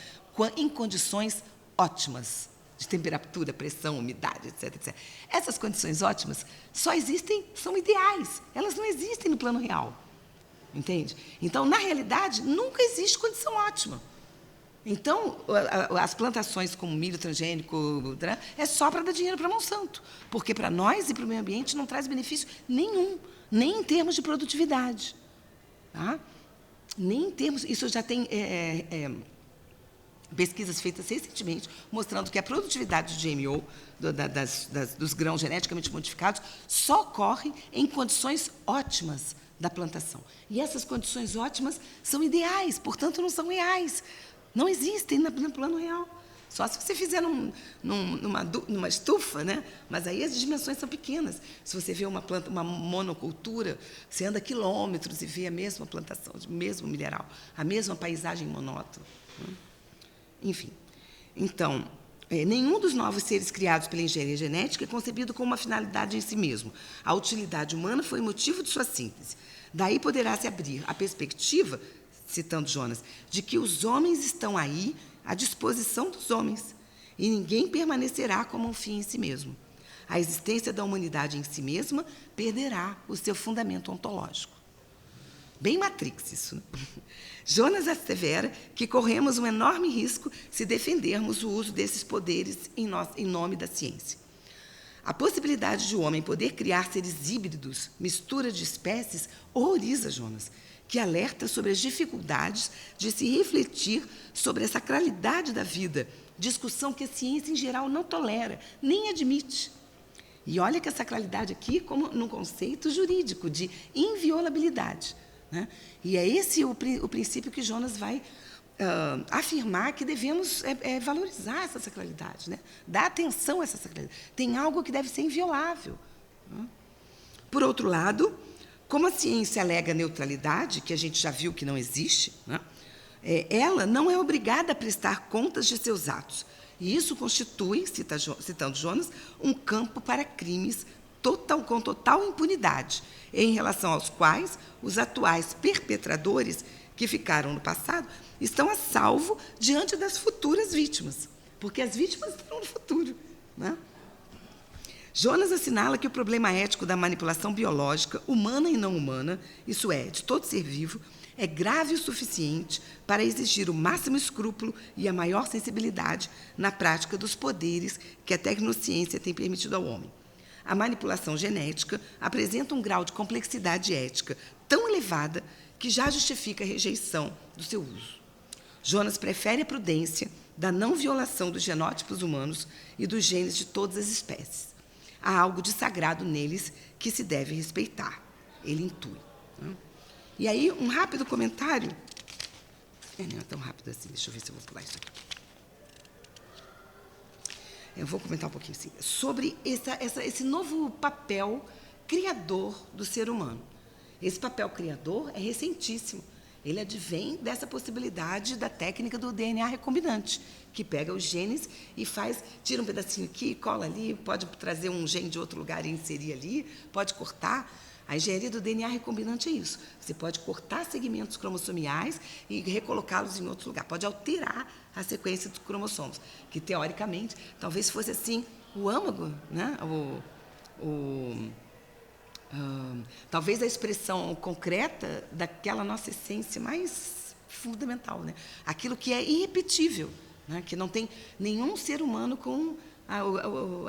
em condições ótimas, de temperatura, pressão, umidade, etc, etc. Essas condições ótimas só existem, são ideais, elas não existem no plano real, entende? Então, na realidade, nunca existe condição ótima. Então, as plantações como milho transgênico é só para dar dinheiro para Monsanto, porque para nós e para o meio ambiente não traz benefício nenhum, nem em termos de produtividade. Tá? Nem em termos... Isso já tem pesquisas feitas recentemente mostrando que a produtividade de GMO, dos grãos geneticamente modificados, só ocorre em condições ótimas da plantação. E essas condições ótimas são ideais, portanto, não são reais. Não existem no plano real. Só se você fizer numa estufa, né? Mas aí as dimensões são pequenas. Se você vê uma planta, uma monocultura, você anda quilômetros e vê a mesma plantação, o mesmo mineral, a mesma paisagem monótona. Enfim. Então, nenhum dos novos seres criados pela engenharia genética é concebido com uma finalidade em si mesmo. A utilidade humana foi motivo de sua síntese. Daí poderá se abrir a perspectiva, citando Jonas, de que os homens estão aí à disposição dos homens, e ninguém permanecerá como um fim em si mesmo. A existência da humanidade em si mesma perderá o seu fundamento ontológico. Bem Matrix isso, né? Jonas assevera que corremos um enorme risco se defendermos o uso desses poderes em nome da ciência. A possibilidade de o homem poder criar seres híbridos, mistura de espécies, horroriza Jonas, que alerta sobre as dificuldades de se refletir sobre a sacralidade da vida, discussão que a ciência, em geral, não tolera, nem admite. E olha que a sacralidade aqui como num conceito jurídico de inviolabilidade, né? E é esse o princípio que Jonas vai afirmar que devemos valorizar essa sacralidade, né? Dar atenção a essa sacralidade. Tem algo que deve ser inviolável, né? Por outro lado, como a ciência alega neutralidade, que a gente já viu que não existe, né? Ela não é obrigada a prestar contas de seus atos. E isso constitui, citando Jonas, um campo para crimes com total impunidade, em relação aos quais os atuais perpetradores que ficaram no passado estão a salvo diante das futuras vítimas, porque as vítimas estão no futuro, né? Jonas assinala que o problema ético da manipulação biológica, humana e não humana, isso é, de todo ser vivo, é grave o suficiente para exigir o máximo escrúpulo e a maior sensibilidade na prática dos poderes que a tecnociência tem permitido ao homem. A manipulação genética apresenta um grau de complexidade ética tão elevada que já justifica a rejeição do seu uso. Jonas prefere a prudência da não violação dos genótipos humanos e dos genes de todas as espécies. Há algo de sagrado neles que se deve respeitar. Ele intui, né? E aí, um rápido comentário. Não é tão rápido assim, deixa eu ver se eu vou pular isso aqui. Eu vou comentar um pouquinho assim, sobre esse novo papel criador do ser humano. Esse papel criador é recentíssimo. Ele advém dessa possibilidade da técnica do DNA recombinante, que pega os genes e tira um pedacinho aqui, cola ali, pode trazer um gene de outro lugar e inserir ali, pode cortar. A engenharia do DNA recombinante é isso. Você pode cortar segmentos cromossomiais e recolocá-los em outro lugar. Pode alterar a sequência dos cromossomos, que, teoricamente, talvez fosse assim o âmago, né? Talvez a expressão concreta daquela nossa essência mais fundamental, né? Aquilo que é irrepetível, né? Que não tem nenhum ser humano com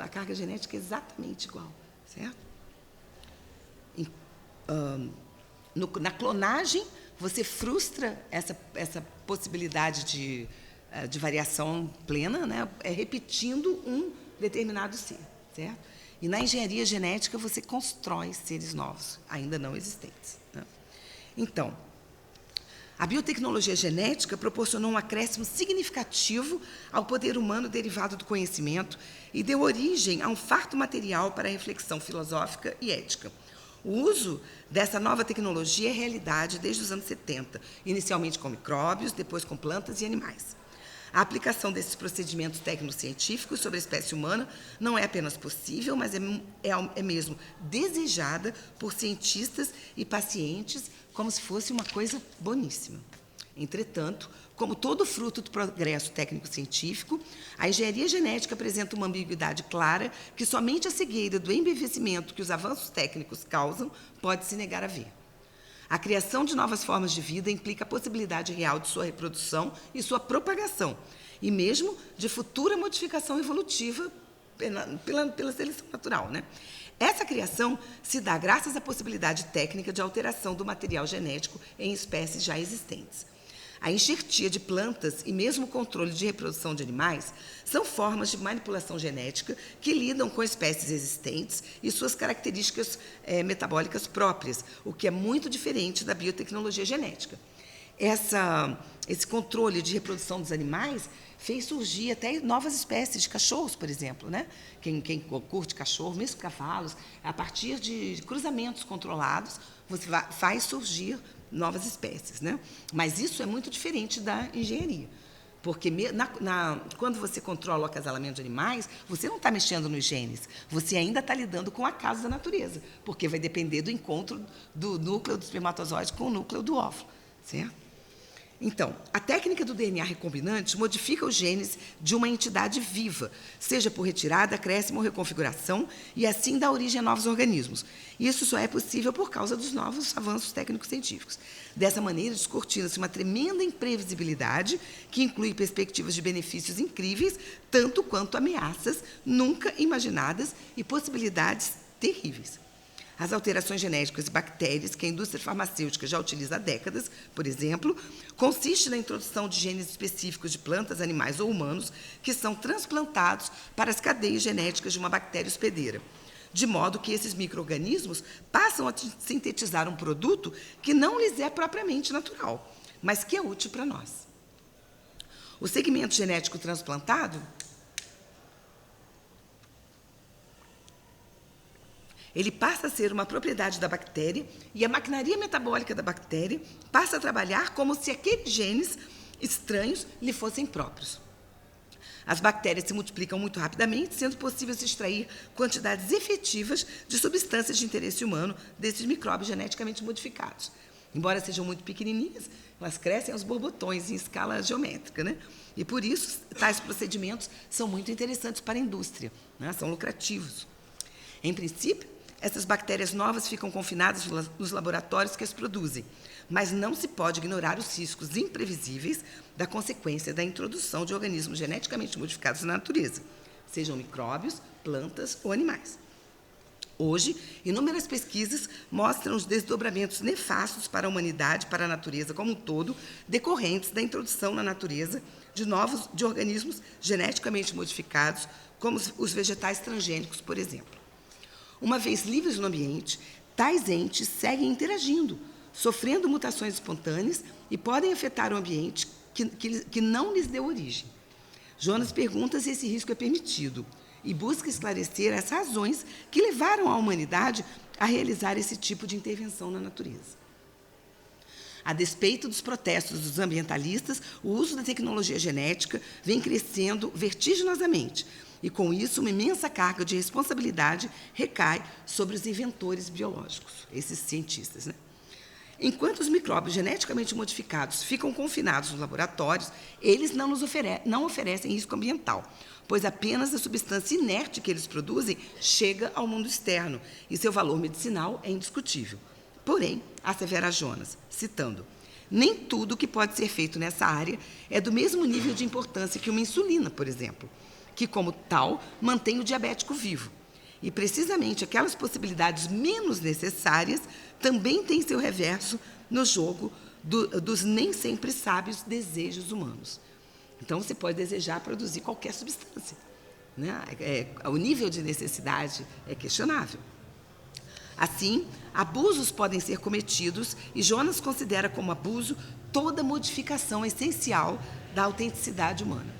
a carga genética exatamente igual, certo? Na clonagem, você frustra essa possibilidade de variação plena, né? Repetindo um determinado ser, certo? E na engenharia genética, você constrói seres novos, ainda não existentes, né? Então, a biotecnologia genética proporcionou um acréscimo significativo ao poder humano derivado do conhecimento e deu origem a um farto material para a reflexão filosófica e ética. O uso dessa nova tecnologia é realidade desde os anos 70, inicialmente com micróbios, depois com plantas e animais. A aplicação desses procedimentos tecnocientíficos sobre a espécie humana não é apenas possível, mas é mesmo desejada por cientistas e pacientes como se fosse uma coisa boníssima. Entretanto, como todo fruto do progresso técnico-científico, a engenharia genética apresenta uma ambiguidade clara que somente a cegueira do embevecimento que os avanços técnicos causam pode se negar a ver. A criação de novas formas de vida implica a possibilidade real de sua reprodução e sua propagação, e mesmo de futura modificação evolutiva pela seleção natural, né? Essa criação se dá graças à possibilidade técnica de alteração do material genético em espécies já existentes. A enxertia de plantas e mesmo o controle de reprodução de animais são formas de manipulação genética que lidam com espécies existentes e suas características metabólicas próprias, o que é muito diferente da biotecnologia genética. Esse controle de reprodução dos animais fez surgir até novas espécies de cachorros, por exemplo, né? Quem curte cachorro, mesmo cavalos, a partir de cruzamentos controlados, você faz surgir novas espécies, né? Mas isso é muito diferente da engenharia, porque quando você controla o acasalamento de animais, você não está mexendo nos genes, você ainda está lidando com o acaso da natureza, porque vai depender do encontro do núcleo do espermatozoide com o núcleo do óvulo, certo? Então, a técnica do DNA recombinante modifica os genes de uma entidade viva, seja por retirada, acréscimo ou reconfiguração, e assim dá origem a novos organismos. Isso só é possível por causa dos novos avanços técnicos científicos. Dessa maneira, descortina-se uma tremenda imprevisibilidade, que inclui perspectivas de benefícios incríveis, tanto quanto ameaças nunca imaginadas e possibilidades terríveis. As alterações genéticas de bactérias, que a indústria farmacêutica já utiliza há décadas, por exemplo, consiste na introdução de genes específicos de plantas, animais ou humanos que são transplantados para as cadeias genéticas de uma bactéria hospedeira. de modo que esses micro-organismos passam a sintetizar um produto que não lhes é propriamente natural, mas que é útil para nós. O segmento genético transplantado, ele passa a ser uma propriedade da bactéria e a maquinaria metabólica da bactéria passa a trabalhar como se aqueles genes estranhos lhe fossem próprios. As bactérias se multiplicam muito rapidamente, sendo possível se extrair quantidades efetivas de substâncias de interesse humano desses micróbios geneticamente modificados. Embora sejam muito pequenininhas, elas crescem aos borbotões em escala geométrica, né? E, por isso, tais procedimentos são muito interessantes para a indústria, né? São lucrativos. Em princípio, essas bactérias novas ficam confinadas nos laboratórios que as produzem, mas não se pode ignorar os riscos imprevisíveis da consequência da introdução de organismos geneticamente modificados na natureza, sejam micróbios, plantas ou animais. Hoje, inúmeras pesquisas mostram os desdobramentos nefastos para a humanidade, para a natureza como um todo, decorrentes da introdução na natureza de organismos geneticamente modificados, como os vegetais transgênicos, por exemplo. Uma vez livres no ambiente, tais entes seguem interagindo, sofrendo mutações espontâneas e podem afetar o ambiente que não lhes deu origem. Jonas pergunta se esse risco é permitido e busca esclarecer as razões que levaram a humanidade a realizar esse tipo de intervenção na natureza. A despeito dos protestos dos ambientalistas, o uso da tecnologia genética vem crescendo vertiginosamente, e, com isso, uma imensa carga de responsabilidade recai sobre os inventores biológicos, esses cientistas, né? Enquanto os micróbios geneticamente modificados ficam confinados nos laboratórios, eles não oferecem risco ambiental, pois apenas a substância inerte que eles produzem chega ao mundo externo, e seu valor medicinal é indiscutível. Porém, assevera Jonas, citando, nem tudo que pode ser feito nessa área é do mesmo nível de importância que uma insulina, por exemplo, que, como tal, mantém o diabético vivo. E, precisamente, aquelas possibilidades menos necessárias também têm seu reverso no jogo dos nem sempre sábios desejos humanos. Então, você pode desejar produzir qualquer substância, né? O nível de necessidade é questionável. Assim, abusos podem ser cometidos e Jonas considera como abuso toda modificação essencial da autenticidade humana.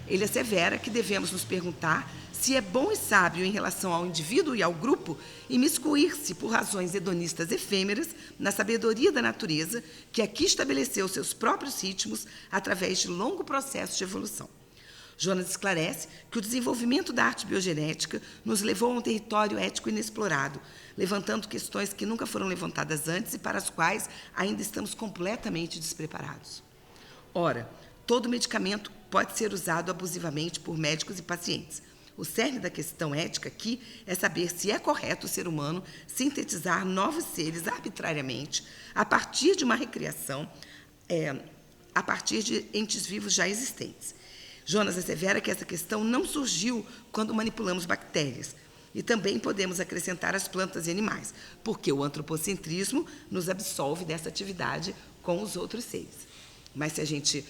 Ele assevera que devemos nos perguntar se é bom e sábio em relação ao indivíduo e ao grupo imiscuir-se por razões hedonistas efêmeras na sabedoria da natureza que aqui estabeleceu seus próprios ritmos através de longo processo de evolução. Jonas esclarece que o desenvolvimento da arte biogenética nos levou a um território ético inexplorado, levantando questões que nunca foram levantadas antes e para as quais ainda estamos completamente despreparados. Ora, todo medicamento pode ser usado abusivamente por médicos e pacientes. O cerne da questão ética aqui é saber se é correto o ser humano sintetizar novos seres arbitrariamente a partir de uma recriação, a partir de entes vivos já existentes. Jonas assevera que essa questão não surgiu quando manipulamos bactérias. E também podemos acrescentar as plantas e animais, porque o antropocentrismo nos absolve dessa atividade com os outros seres. Mas se a gente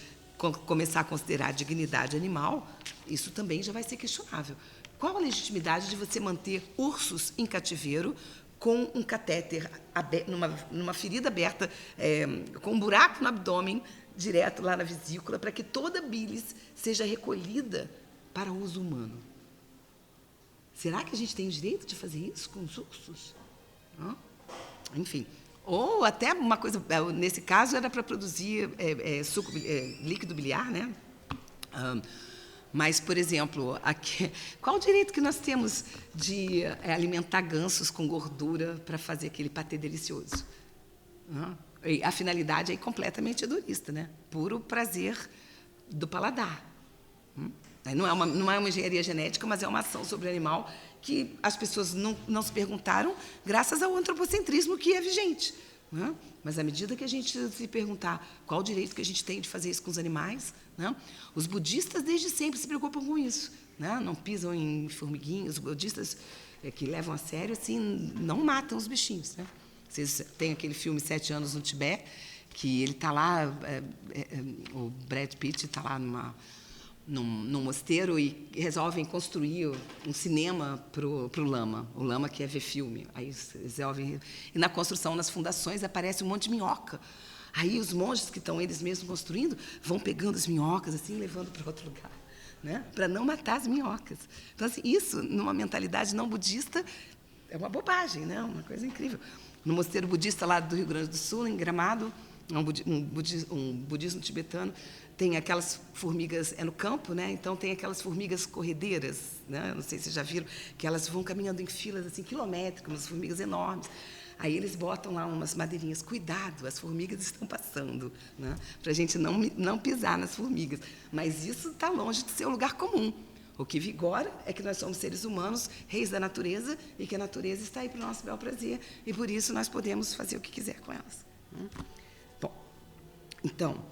começar a considerar a dignidade animal, isso também já vai ser questionável. Qual a legitimidade de você manter ursos em cativeiro com um catéter numa ferida aberta, com um buraco no abdômen, direto lá na vesícula, para que toda a bilis seja recolhida para uso humano? Será que a gente tem o direito de fazer isso com os ursos? Não? Enfim. Ou até uma coisa, nesse caso, era para produzir suco, líquido biliar, né? Mas, por exemplo, aqui, qual o direito que nós temos de alimentar gansos com gordura para fazer aquele patê delicioso? E a finalidade é completamente hedonista, né? Puro prazer do paladar. Não é uma engenharia genética, mas é uma ação sobre o animal que as pessoas não se perguntaram graças ao antropocentrismo que é vigente. Né? Mas, à medida que a gente se perguntar qual o direito que a gente tem de fazer isso com os animais, né? Os budistas desde sempre se preocupam com isso. Né? Não pisam em formiguinhas. Os budistas que levam a sério assim, não matam os bichinhos. Né? Vocês têm aquele filme 7 anos no Tibete, que ele está lá, o Brad Pitt está lá num mosteiro e resolvem construir um cinema para o lama. O lama quer ver filme. Aí eles resolvem... E na construção, nas fundações, aparece um monte de minhoca. Aí os monges que estão eles mesmos construindo vão pegando as minhocas assim, levando para outro lugar, né? Para não matar as minhocas. Então, assim, isso, numa mentalidade não budista, é uma bobagem, né? Uma coisa incrível. No mosteiro budista lá do Rio Grande do Sul, em Gramado, um budismo tibetano, tem aquelas formigas, é no campo, né? Então tem aquelas formigas corredeiras, né? Não sei se vocês já viram, que elas vão caminhando em filas assim, quilométricas, umas formigas enormes. Aí eles botam lá umas madeirinhas, cuidado, as formigas estão passando, né? Para a gente não pisar nas formigas. Mas isso está longe de ser um lugar comum. O que vigora é que nós somos seres humanos, reis da natureza, e que a natureza está aí para o nosso bel prazer, e por isso nós podemos fazer o que quiser com elas. Bom, então,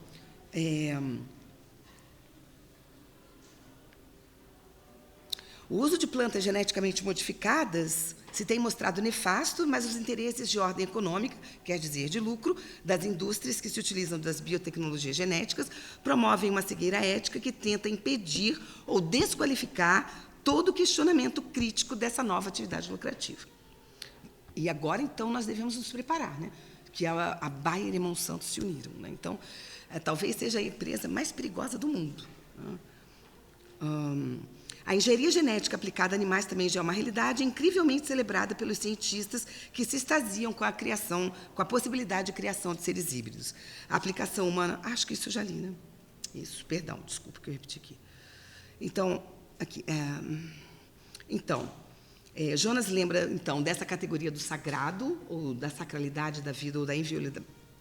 o uso de plantas geneticamente modificadas se tem mostrado nefasto, mas os interesses de ordem econômica, quer dizer, de lucro, das indústrias que se utilizam das biotecnologias genéticas, promovem uma cegueira ética que tenta impedir ou desqualificar todo o questionamento crítico dessa nova atividade lucrativa. E agora, então, nós devemos nos preparar, né? Que a Bayer e Monsanto se uniram, né? Então, talvez seja a empresa mais perigosa do mundo, né? A engenharia genética aplicada a animais também já é uma realidade incrivelmente celebrada pelos cientistas que se extasiam com a possibilidade de criação de seres híbridos. A aplicação humana, acho que isso eu já li, né? Isso, perdão, desculpa que eu repeti aqui. Então, Jonas lembra, então, dessa categoria do sagrado, ou da sacralidade da vida, ou da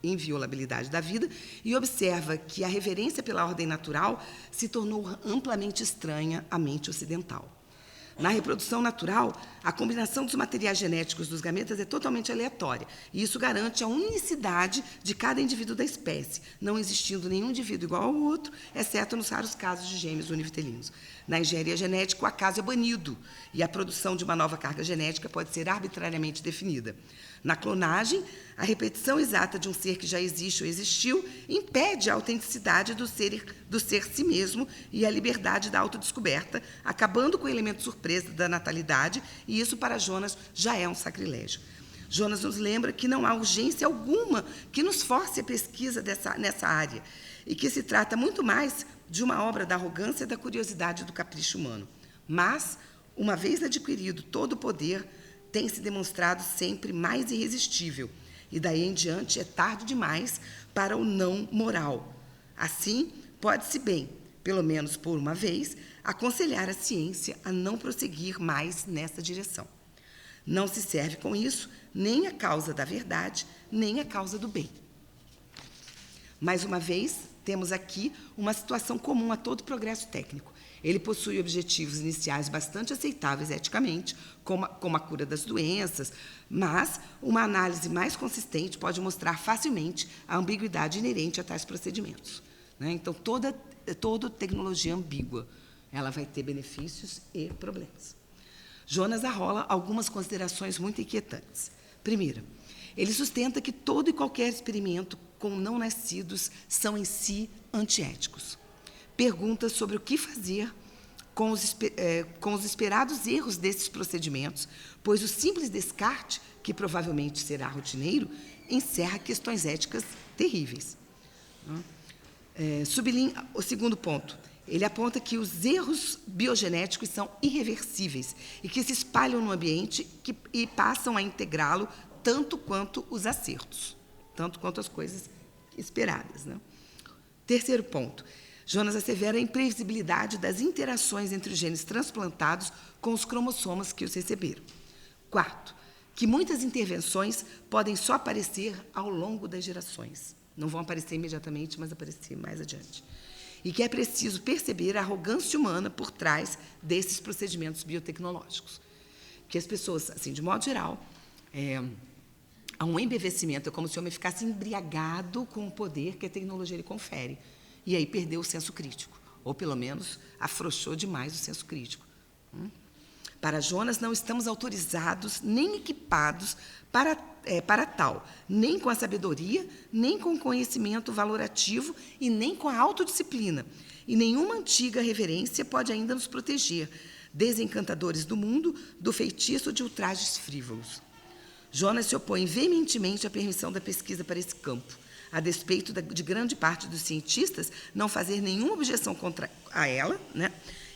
inviolabilidade da vida, e observa que a reverência pela ordem natural se tornou amplamente estranha à mente ocidental. Na reprodução natural, a combinação dos materiais genéticos dos gametas é totalmente aleatória, e isso garante a unicidade de cada indivíduo da espécie, não existindo nenhum indivíduo igual ao outro, exceto nos raros casos de gêmeos univitelinos. Na engenharia genética, o acaso é banido, e a produção de uma nova carga genética pode ser arbitrariamente definida. Na clonagem, a repetição exata de um ser que já existe ou existiu impede a autenticidade do ser si mesmo e a liberdade da autodescoberta, acabando com o elemento surpresa da natalidade, e isso para Jonas já é um sacrilégio. Jonas nos lembra que não há urgência alguma que nos force a pesquisa nessa área, e que se trata muito mais de uma obra da arrogância e da curiosidade do capricho humano. Mas, uma vez adquirido todo o poder, tem se demonstrado sempre mais irresistível, e daí em diante é tarde demais para o não moral. Assim, pode-se bem, pelo menos por uma vez, aconselhar a ciência a não prosseguir mais nessa direção. Não se serve com isso nem a causa da verdade, nem a causa do bem. Mais uma vez, temos aqui uma situação comum a todo progresso técnico. Ele possui objetivos iniciais bastante aceitáveis eticamente, como a cura das doenças, mas uma análise mais consistente pode mostrar facilmente a ambiguidade inerente a tais procedimentos, né? Então, toda tecnologia ambígua, ela vai ter benefícios e problemas. Jonas arrola algumas considerações muito inquietantes. Primeira, ele sustenta que todo e qualquer experimento com não-nascidos são em si antiéticos. Pergunta sobre o que fazer com os esperados erros desses procedimentos, pois o simples descarte, que provavelmente será rotineiro, encerra questões éticas terríveis. Sublinha o segundo ponto. Ele aponta que os erros biogenéticos são irreversíveis e que se espalham no ambiente e passam a integrá-lo tanto quanto os acertos, tanto quanto as coisas esperadas, né? Terceiro ponto. Jonas assevera a imprevisibilidade das interações entre os genes transplantados com os cromossomas que os receberam. Quarto, que muitas intervenções podem só aparecer ao longo das gerações. Não vão aparecer imediatamente, mas aparecer mais adiante. E que é preciso perceber a arrogância humana por trás desses procedimentos biotecnológicos. Que as pessoas, assim, de modo geral, há um embevecimento, é como se o homem ficasse embriagado com o poder que a tecnologia lhe confere. E aí perdeu o senso crítico, ou pelo menos afrouxou demais o senso crítico. Para Jonas, não estamos autorizados nem equipados para para tal, nem com a sabedoria, nem com o conhecimento valorativo e nem com a autodisciplina. E nenhuma antiga reverência pode ainda nos proteger, desencantadores do mundo, do feitiço de ultrajes frívolos. Jonas se opõe veementemente à permissão da pesquisa para esse campo, a despeito de grande parte dos cientistas não fazer nenhuma objeção contra a ela, né,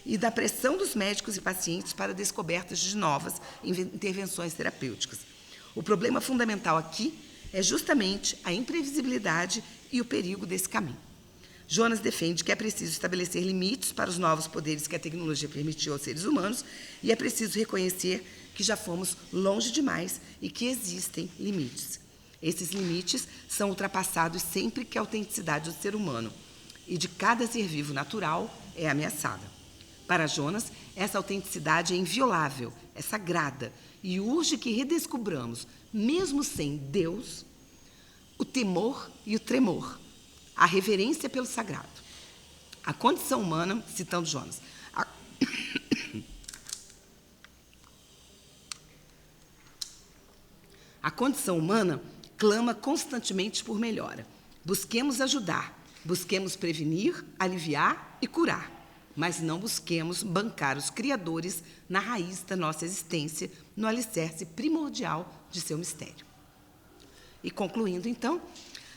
e da pressão dos médicos e pacientes para descobertas de novas intervenções terapêuticas. O problema fundamental aqui é justamente a imprevisibilidade e o perigo desse caminho. Jonas defende que é preciso estabelecer limites para os novos poderes que a tecnologia permitiu aos seres humanos e é preciso reconhecer que já fomos longe demais e que existem limites. Esses limites são ultrapassados sempre que a autenticidade do ser humano e de cada ser vivo natural é ameaçada. Para Jonas, essa autenticidade é inviolável, é sagrada e urge que redescubramos, mesmo sem Deus, o temor e o tremor, a reverência pelo sagrado. A condição humana, citando Jonas, a condição humana clama constantemente por melhora. Busquemos ajudar, busquemos prevenir, aliviar e curar, mas não busquemos bancar os criadores na raiz da nossa existência, no alicerce primordial de seu mistério. E concluindo, então,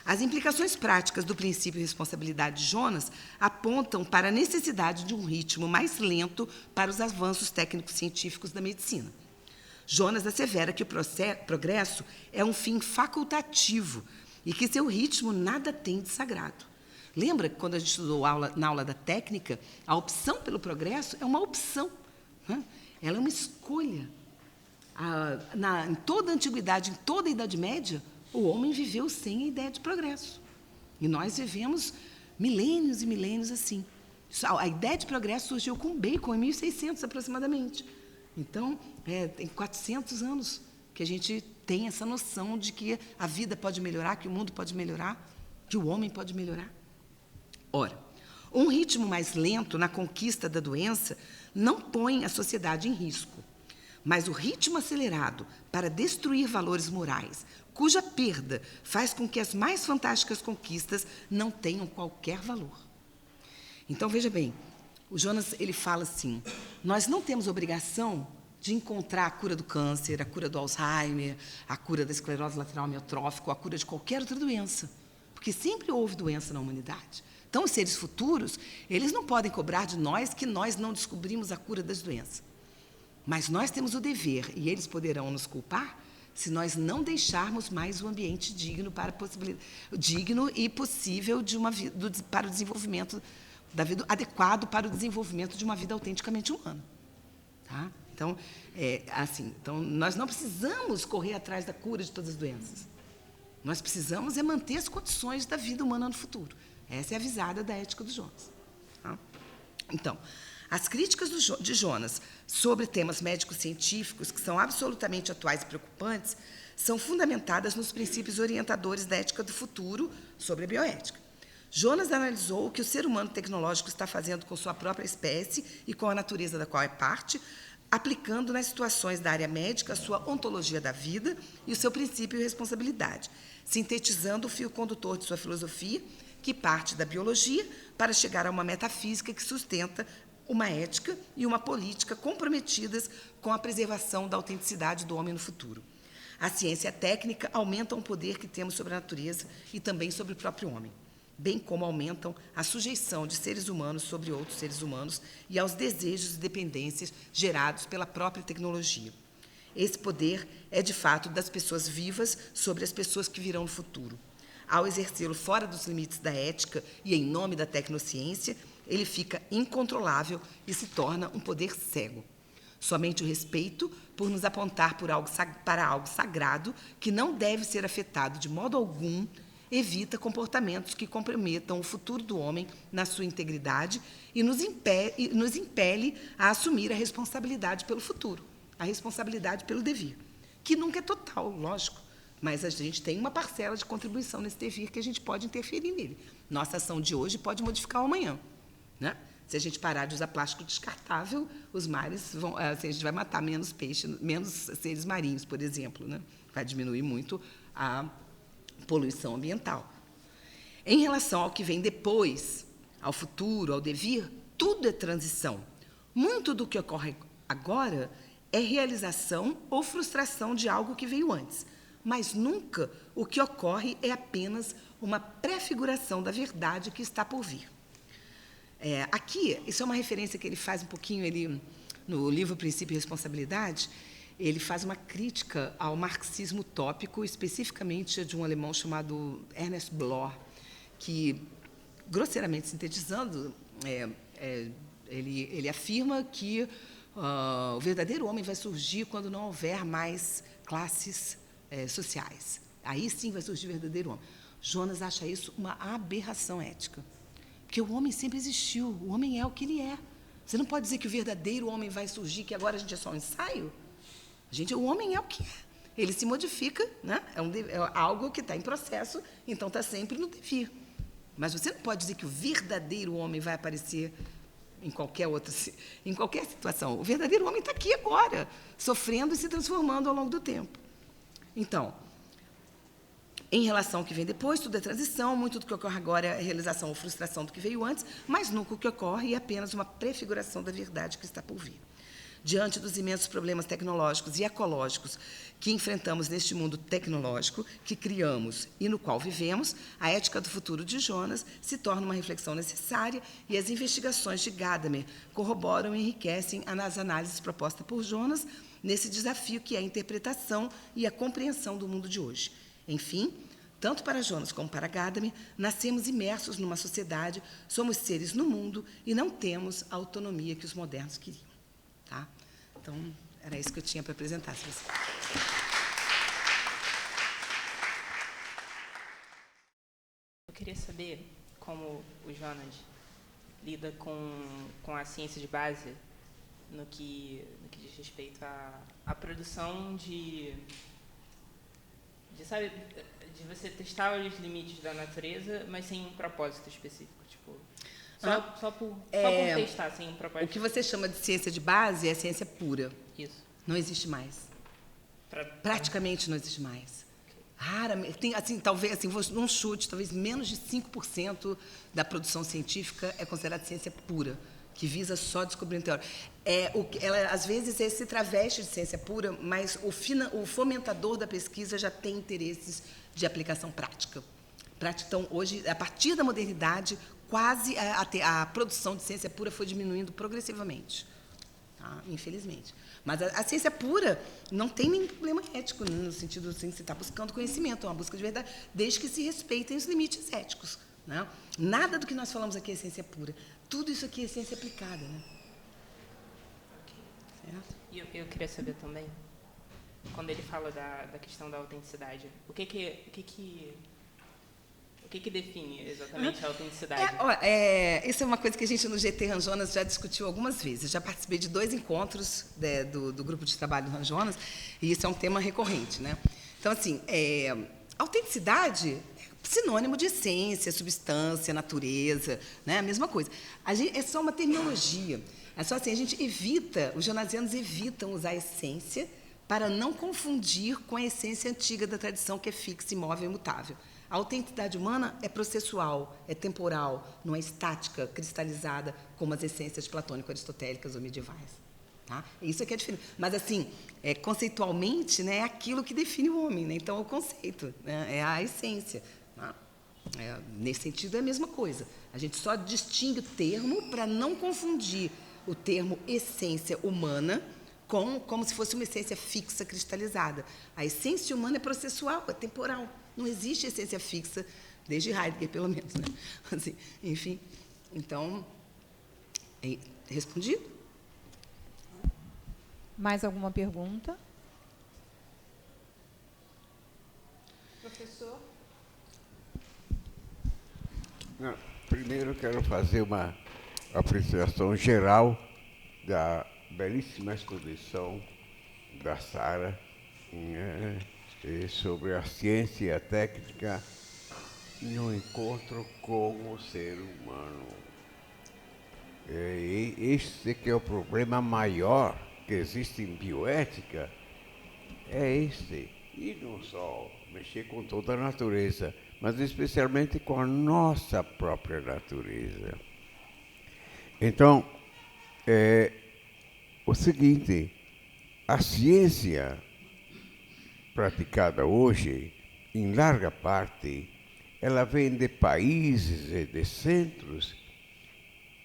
as implicações práticas do princípio de responsabilidade de Jonas apontam para a necessidade de um ritmo mais lento para os avanços técnico-científicos da medicina. Jonas assevera que o progresso é um fim facultativo e que seu ritmo nada tem de sagrado. Lembra que quando a gente estudou na aula da técnica, a opção pelo progresso é uma opção, né? Ela é uma escolha. Em toda a antiguidade, em toda a Idade Média, o homem viveu sem a ideia de progresso. E nós vivemos milênios e milênios assim. A ideia de progresso surgiu com Bacon em 1600 aproximadamente. Então, tem 400 anos que a gente tem essa noção de que a vida pode melhorar, que o mundo pode melhorar, que o homem pode melhorar. Ora, um ritmo mais lento na conquista da doença não põe a sociedade em risco, mas o ritmo acelerado para destruir valores morais, cuja perda faz com que as mais fantásticas conquistas não tenham qualquer valor. Então, veja bem, o Jonas ele fala assim, nós não temos obrigação de encontrar a cura do câncer, a cura do Alzheimer, a cura da esclerose lateral amiotrófica, ou a cura de qualquer outra doença, porque sempre houve doença na humanidade. Então, os seres futuros, eles não podem cobrar de nós que nós não descobrimos a cura das doenças. Mas nós temos o dever, e eles poderão nos culpar, se nós não deixarmos mais o ambiente digno, digno e possível para o desenvolvimento da vida, adequado para o desenvolvimento de uma vida autenticamente humana. Tá? Então, então, nós não precisamos correr atrás da cura de todas as doenças. Nós precisamos manter as condições da vida humana no futuro. Essa é a visada da ética do Jonas. Tá? Então, as críticas de Jonas sobre temas médico-científicos, que são absolutamente atuais e preocupantes, são fundamentadas nos princípios orientadores da ética do futuro sobre a bioética. Jonas analisou o que o ser humano tecnológico está fazendo com sua própria espécie e com a natureza da qual é parte, aplicando nas situações da área médica a sua ontologia da vida e o seu princípio de responsabilidade, sintetizando o fio condutor de sua filosofia, que parte da biologia para chegar a uma metafísica que sustenta uma ética e uma política comprometidas com a preservação da autenticidade do homem no futuro. A ciência e a técnica aumentam o poder que temos sobre a natureza e também sobre o próprio homem, bem como aumentam a sujeição de seres humanos sobre outros seres humanos e aos desejos e dependências gerados pela própria tecnologia. Esse poder é, de fato, das pessoas vivas sobre as pessoas que virão no futuro. Ao exercê-lo fora dos limites da ética e em nome da tecnociência, ele fica incontrolável e se torna um poder cego. Somente o respeito por nos apontar para algo sagrado, que não deve ser afetado de modo algum, evita comportamentos que comprometam o futuro do homem na sua integridade e nos impele a assumir a responsabilidade pelo futuro, a responsabilidade pelo devir, que nunca é total, lógico, mas a gente tem uma parcela de contribuição nesse devir que a gente pode interferir nele. Nossa ação de hoje pode modificar o amanhã, né? Se a gente parar de usar plástico descartável, os mares vão, assim, a gente vai matar menos peixes, menos seres marinhos, por exemplo, né? Vai diminuir muito a poluição ambiental. Em relação ao que vem depois, ao futuro, ao devir, tudo é transição. Muito do que ocorre agora é realização ou frustração de algo que veio antes, mas nunca o que ocorre é apenas uma prefiguração da verdade que está por vir. Aqui, isso é uma referência que ele faz um pouquinho, no livro Princípio e Responsabilidade, ele faz uma crítica ao marxismo utópico, especificamente de um alemão chamado Ernest Bloch, que, grosseiramente sintetizando, ele afirma que o verdadeiro homem vai surgir quando não houver mais classes sociais. Aí sim vai surgir o verdadeiro homem. Jonas acha isso uma aberração ética. Porque o homem sempre existiu, o homem é o que ele é. Você não pode dizer que o verdadeiro homem vai surgir, que agora a gente é só um ensaio. O homem é o que é. Ele se modifica, né? É algo que está em processo, então está sempre no devir. Mas você não pode dizer que o verdadeiro homem vai aparecer em qualquer situação. O verdadeiro homem está aqui agora, sofrendo e se transformando ao longo do tempo. Então, em relação ao que vem depois, tudo é transição, muito do que ocorre agora é a realização ou frustração do que veio antes, mas nunca o que ocorre é apenas uma prefiguração da verdade que está por vir. Diante dos imensos problemas tecnológicos e ecológicos que enfrentamos neste mundo tecnológico que criamos e no qual vivemos, a ética do futuro de Jonas se torna uma reflexão necessária e as investigações de Gadamer corroboram e enriquecem as análises propostas por Jonas nesse desafio que é a interpretação e a compreensão do mundo de hoje. Enfim, tanto para Jonas como para Gadamer, nascemos imersos numa sociedade, somos seres no mundo e não temos a autonomia que os modernos queriam. Tá? Então, era isso que eu tinha para apresentar. Eu queria saber como o Jonas lida com a ciência de base no que diz respeito à produção de você testar os limites da natureza, mas sem um propósito específico, tipo, só por testar, sem um propósito. O que você chama de ciência de base é ciência pura. Isso. Não existe mais. Praticamente não existe mais. Raramente, tem, assim, talvez, assim, num chute, talvez menos de 5% da produção científica é considerada ciência pura, que visa só descobrir teoria. Ela, às vezes, se traveste de ciência pura, mas o fomentador da pesquisa já tem interesses de aplicação prática. Então, hoje, a partir da modernidade, quase a produção de ciência pura foi diminuindo progressivamente, tá? Infelizmente. Mas a ciência pura não tem nenhum problema ético, no sentido assim, você está buscando conhecimento, é uma busca de verdade, desde que se respeitem os limites éticos, né? Nada do que nós falamos aqui é ciência pura. Tudo isso aqui é ciência aplicada, né? Certo? E eu queria saber também, quando ele fala da questão da autenticidade, o que define exatamente a autenticidade? Isso é uma coisa que a gente no GT Ranjonas já discutiu algumas vezes. Já participei de 2 encontros do grupo de trabalho do Ranjonas, e isso é um tema recorrente, né? Então, assim, autenticidade é sinônimo de essência, substância, natureza, né? A mesma coisa. É só uma terminologia. É só assim, os jonasianos evitam usar a essência para não confundir com a essência antiga da tradição, que é fixa, imóvel e imutável. A autenticidade humana é processual, é temporal, não é estática, cristalizada, como as essências platônico-aristotélicas ou medievais. Tá? Isso é que é diferente. Mas, assim, conceitualmente, né, é aquilo que define o homem. Né? Então, é o conceito, né? É a essência. Tá? Nesse sentido, é a mesma coisa. A gente só distingue o termo para não confundir o termo essência humana como se fosse uma essência fixa, cristalizada. A essência humana é processual, é temporal. Não existe essência fixa, desde Heidegger, pelo menos. Né? Assim, enfim, então, respondi? Mais alguma pergunta? Professor? Não, primeiro quero fazer uma apreciação geral da belíssima exposição da Sara sobre a ciência e a técnica no encontro com o ser humano. Esse que é o problema maior que existe em bioética, é este. E não só mexer com toda a natureza, mas especialmente com a nossa própria natureza. Então, é o seguinte, a ciência praticada hoje, em larga parte, ela vem de países e de centros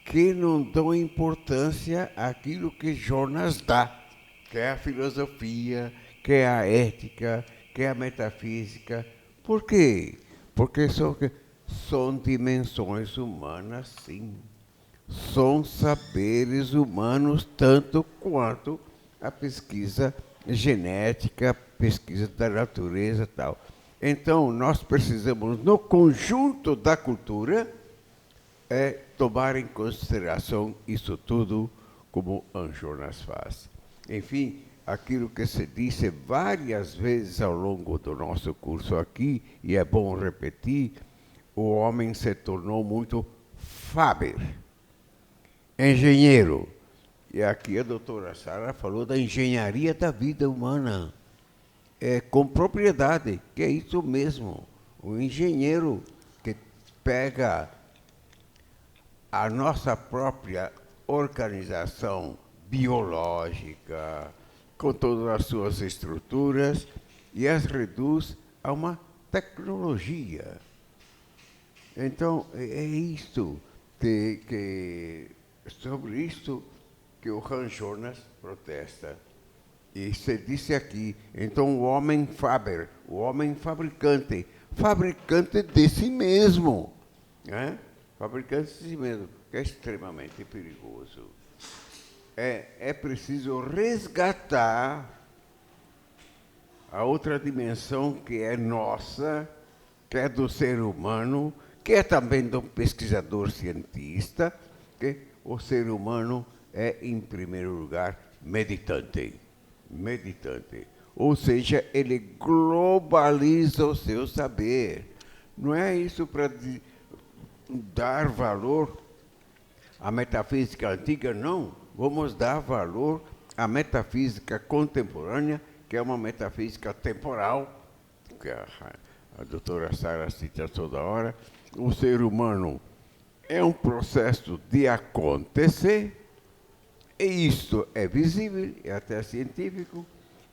que não dão importância àquilo que Jonas dá, que é a filosofia, que é a ética, que é a metafísica. Por quê? Porque são dimensões humanas, sim. São saberes humanos tanto quanto a pesquisa genética, a pesquisa da natureza e tal. Então, nós precisamos, no conjunto da cultura, tomar em consideração isso tudo, como Jonas faz. Enfim, aquilo que se disse várias vezes ao longo do nosso curso aqui, e é bom repetir, o homem se tornou muito Faber, engenheiro. E aqui a doutora Sara falou da engenharia da vida humana, com propriedade, que é isso mesmo. O engenheiro que pega a nossa própria organização biológica, com todas as suas estruturas, e as reduz a uma tecnologia. Então, é isto sobre isto que o Hans Jonas protesta. E se disse aqui, então o homem Faber, o homem fabricante, fabricante de si mesmo, né? Fabricante de si mesmo, que é extremamente perigoso. É preciso resgatar a outra dimensão que é nossa, que é do ser humano, que é também do pesquisador cientista, que o ser humano é, em primeiro lugar, meditante. Meditante. Ou seja, ele globaliza o seu saber. Não é isso para dar valor à metafísica antiga, não. Vamos dar valor à metafísica contemporânea, que é uma metafísica temporal, que a doutora Sara cita toda hora. O ser humano é um processo de acontecer, e isto é visível, é até científico.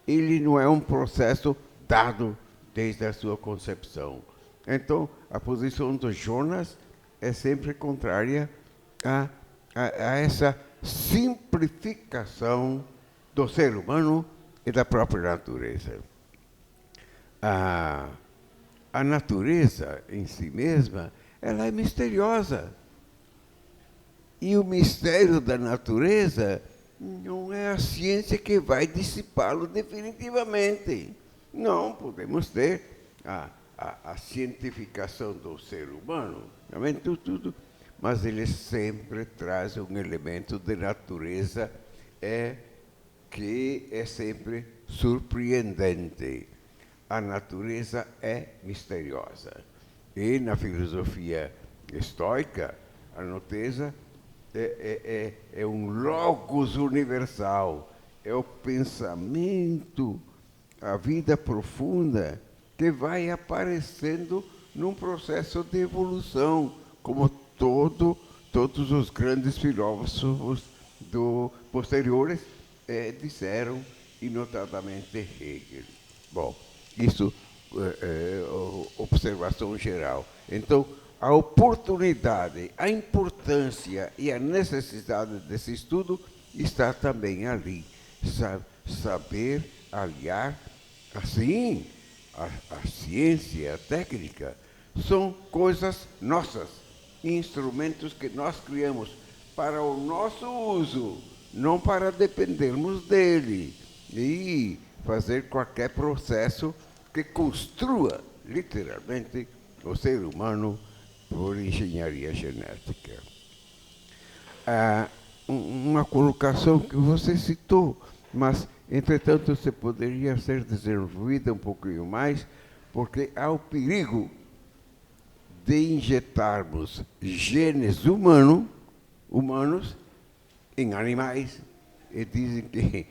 Ele não é um processo dado desde a sua concepção. Então, a posição do Jonas é sempre contrária a essa simplificação do ser humano e da própria natureza. A natureza em si mesma, ela é misteriosa. E o mistério da natureza não é a ciência que vai dissipá-lo definitivamente. Não, podemos ter a cientificação do ser humano, realmente tudo, mas ele sempre traz um elemento de natureza que é sempre surpreendente. A natureza é misteriosa. E na filosofia estoica, a natureza é um logos universal, é o pensamento, a vida profunda que vai aparecendo num processo de evolução, como todos os grandes filósofos posteriores disseram, e notadamente Hegel. Bom, isso é observação geral. Então, a oportunidade, a importância e a necessidade desse estudo está também ali. Saber aliar, assim, a ciência e a técnica são coisas nossas, instrumentos que nós criamos para o nosso uso, não para dependermos dele e fazer qualquer processo que construa, literalmente, o ser humano por engenharia genética. Uma colocação que você citou, mas, entretanto, você poderia ser desenvolvida um pouquinho mais, porque há o perigo de injetarmos genes humanos humanos em animais. E dizem que,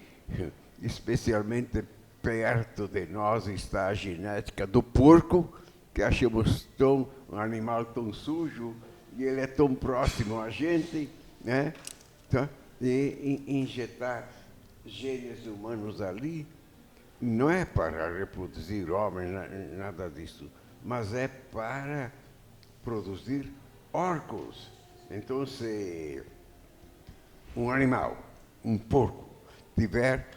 especialmente perto de nós, está a genética do porco, que achamos um animal tão sujo, e ele é tão próximo a gente, né? Então, e injetar genes humanos ali não é para reproduzir homens, nada disso, mas é para produzir órgãos. Então, se um animal, um porco, tiver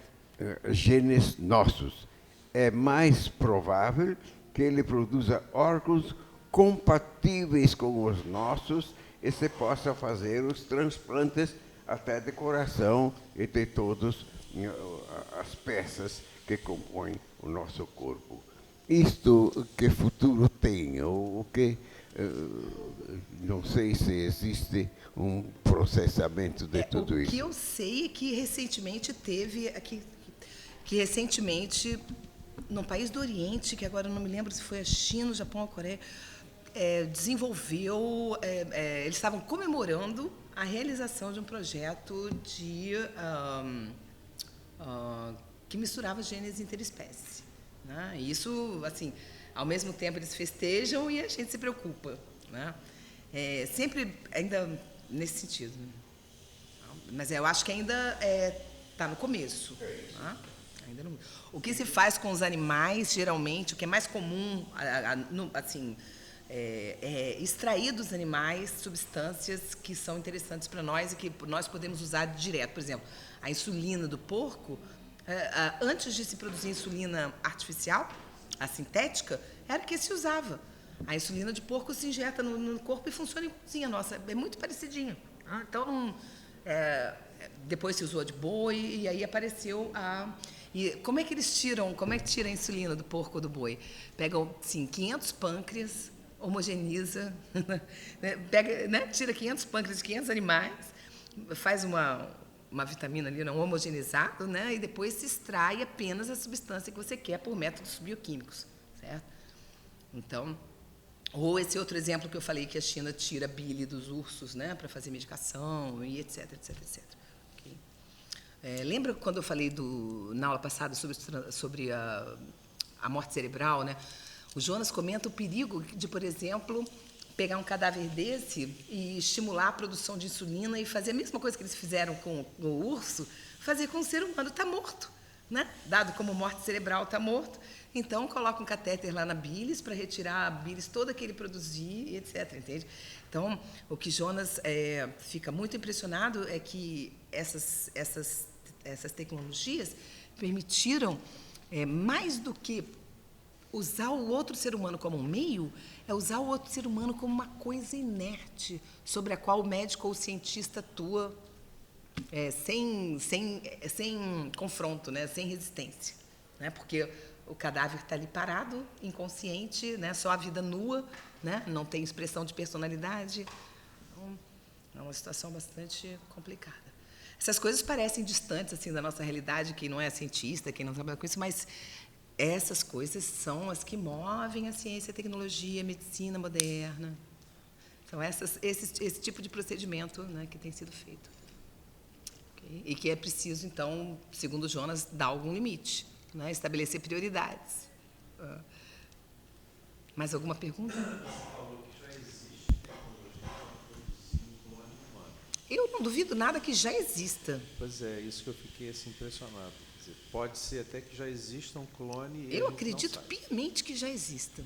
genes nossos, é mais provável que ele produza órgãos compatíveis com os nossos e se possa fazer os transplantes até de coração e de todas as peças que compõem o nosso corpo. Isto que futuro tem, o que não sei se existe um processamento de tudo isso. O que eu sei é que recentemente num país do Oriente, que agora eu não me lembro se foi a China, o Japão ou a Coreia, desenvolveu, eles estavam comemorando a realização de um projeto que misturava genes interespécie, né? E isso, assim, ao mesmo tempo eles festejam e a gente se preocupa, né? Sempre ainda nesse sentido, né? Mas eu acho que ainda está no começo, né? O que se faz com os animais, geralmente, o que é mais comum, assim, extrair dos animais substâncias que são interessantes para nós e que nós podemos usar direto. Por exemplo, a insulina do porco, antes de se produzir insulina artificial, a sintética, era o que se usava. A insulina de porco se injeta no corpo e funciona igualzinho a nossa, é muito parecidinho. Então, depois se usou a de boi e aí apareceu a... E como é que tira a insulina do porco ou do boi? Pegam, assim, 500 pâncreas, homogeniza, né? Tira 500 pâncreas de 500 animais, faz uma vitamina ali, um homogeneizado, né? E depois se extrai apenas a substância que você quer por métodos bioquímicos, certo? Então, ou esse outro exemplo que eu falei, que a China tira a bile dos ursos, né? Para fazer medicação e etc, etc, etc. Lembra quando eu falei na aula passada sobre a morte cerebral, né? O Jonas comenta o perigo de, por exemplo, pegar um cadáver desse e estimular a produção de insulina e fazer a mesma coisa que eles fizeram com o urso, fazer com o ser humano. Está morto, né? Dado como morte cerebral, está morto. Então, coloca um catéter lá na bilis para retirar a bilis toda que ele produzir, etc. Entende? Então, o que Jonas fica muito impressionado é que essas tecnologias permitiram, mais do que usar o outro ser humano como um meio, usar o outro ser humano como uma coisa inerte, sobre a qual o médico ou o cientista atua sem confronto, né? Sem resistência. Né? Porque o cadáver está ali parado, inconsciente, né? Só a vida nua, né? Não tem expressão de personalidade. Então, é uma situação bastante complicada. Essas coisas parecem distantes assim da nossa realidade, quem não é cientista, quem não trabalha com isso, mas essas coisas são as que movem a ciência, a tecnologia, a medicina moderna. São esse tipo de procedimento, né, que tem sido feito. Okay? E que é preciso, então, segundo Jonas, dar algum limite, né, estabelecer prioridades. Mais alguma pergunta? Eu não duvido nada que já exista. Pois é, isso que eu fiquei assim, impressionado. Quer dizer, pode ser até que já exista um clone. Eu acredito piamente que já exista.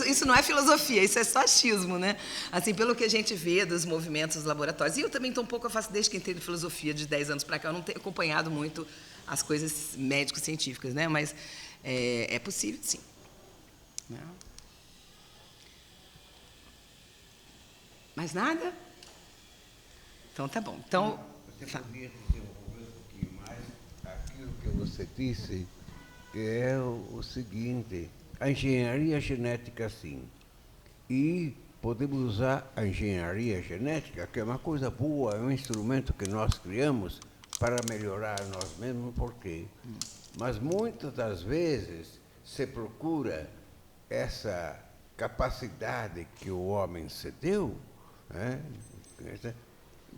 Isso não é filosofia, isso é só achismo, né? Assim, pelo que a gente vê dos movimentos dos laboratórios. E eu também estou um pouco afastada, desde que entrei em filosofia de 10 anos para cá, eu não tenho acompanhado muito as coisas médico-científicas, né? Mas é possível, sim. Mais nada? Então, tá bom. Então, você podia desenvolver um pouquinho mais aquilo que você disse, que é o seguinte: a engenharia genética, sim. E podemos usar a engenharia genética, que é uma coisa boa, é um instrumento que nós criamos para melhorar nós mesmos, por quê? Mas muitas das vezes se procura essa capacidade que o homem se deu, né?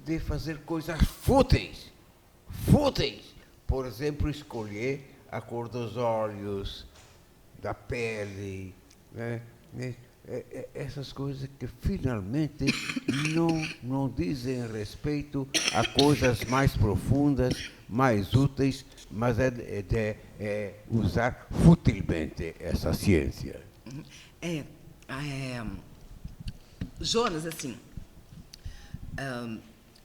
de fazer coisas fúteis. Fúteis. Por exemplo, escolher a cor dos olhos, da pele, né? Essas coisas que finalmente não dizem respeito a coisas mais profundas, mais úteis, mas é usar futilmente essa ciência. Jonas, assim,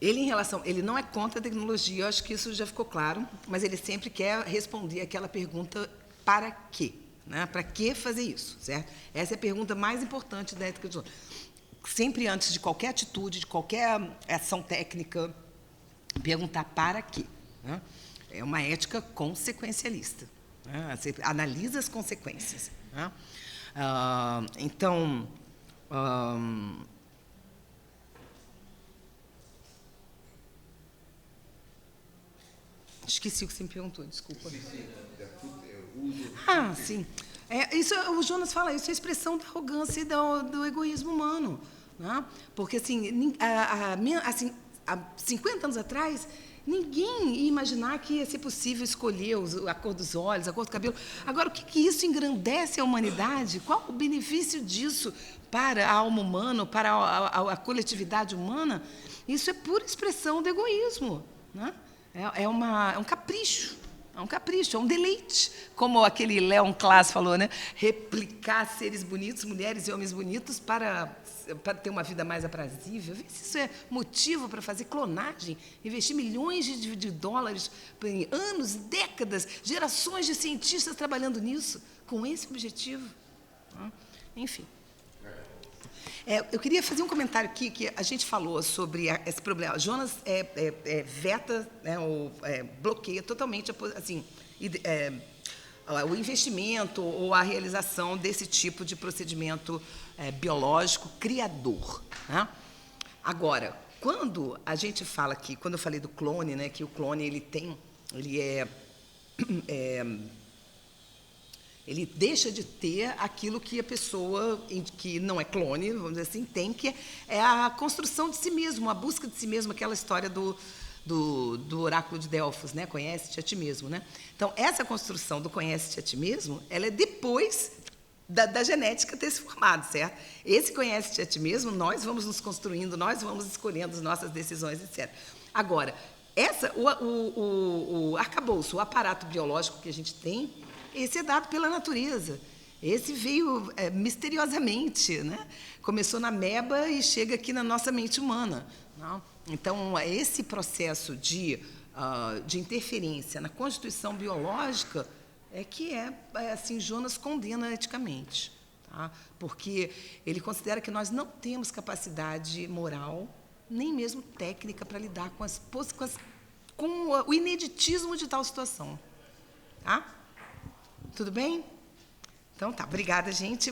ele não é contra a tecnologia, eu acho que isso já ficou claro, mas ele sempre quer responder aquela pergunta, para quê? Né? Para que fazer isso, certo? Essa é a pergunta mais importante da ética de Jonas. Sempre antes de qualquer atitude, de qualquer ação técnica, perguntar para quê. Né? É uma ética consequencialista. Né? Você analisa as consequências. Né? Então, esqueci o que você me perguntou, desculpa. Sim. Isso, o Jonas fala, isso é a expressão da arrogância e do egoísmo humano. Né? Porque, assim, há 50 anos atrás, ninguém ia imaginar que ia ser possível escolher a cor dos olhos, a cor do cabelo. Agora, o que isso engrandece a humanidade? Qual o benefício disso para a alma humana, para a coletividade humana? Isso é pura expressão do egoísmo. Né? É um capricho. É um capricho, é um deleite. Como aquele Leon Klass falou, né? Replicar seres bonitos, mulheres e homens bonitos para ter uma vida mais aprazível. Vê se isso é motivo para fazer clonagem, investir milhões de dólares em anos, décadas, gerações de cientistas trabalhando nisso, com esse objetivo. Enfim. Eu queria fazer um comentário aqui, que a gente falou sobre esse problema. Jonas veta, né, ou bloqueia totalmente assim, o investimento ou a realização desse tipo de procedimento biológico criador. Né? Agora, quando a gente fala aqui, quando eu falei do clone, né, que o clone ele deixa de ter aquilo que a pessoa que não é clone, vamos dizer assim, tem, que é a construção de si mesmo, a busca de si mesmo, aquela história do oráculo de Delfos, né? Conhece-te a ti mesmo. Né? Então, essa construção do conhece-te a ti mesmo, ela é depois da genética ter se formado, certo? Esse conhece-te a ti mesmo, nós vamos nos construindo, nós vamos escolhendo as nossas decisões, etc. Agora, o arcabouço, o aparato biológico que a gente tem, esse é dado pela natureza. Esse veio misteriosamente, né? Começou na ameba e chega aqui na nossa mente humana. Não? Então, esse processo de interferência na constituição biológica é que assim, Jonas condena eticamente. Tá? Porque ele considera que nós não temos capacidade moral, nem mesmo técnica, para lidar com o ineditismo de tal situação. Tá? Tudo bem? Então tá, obrigada, gente.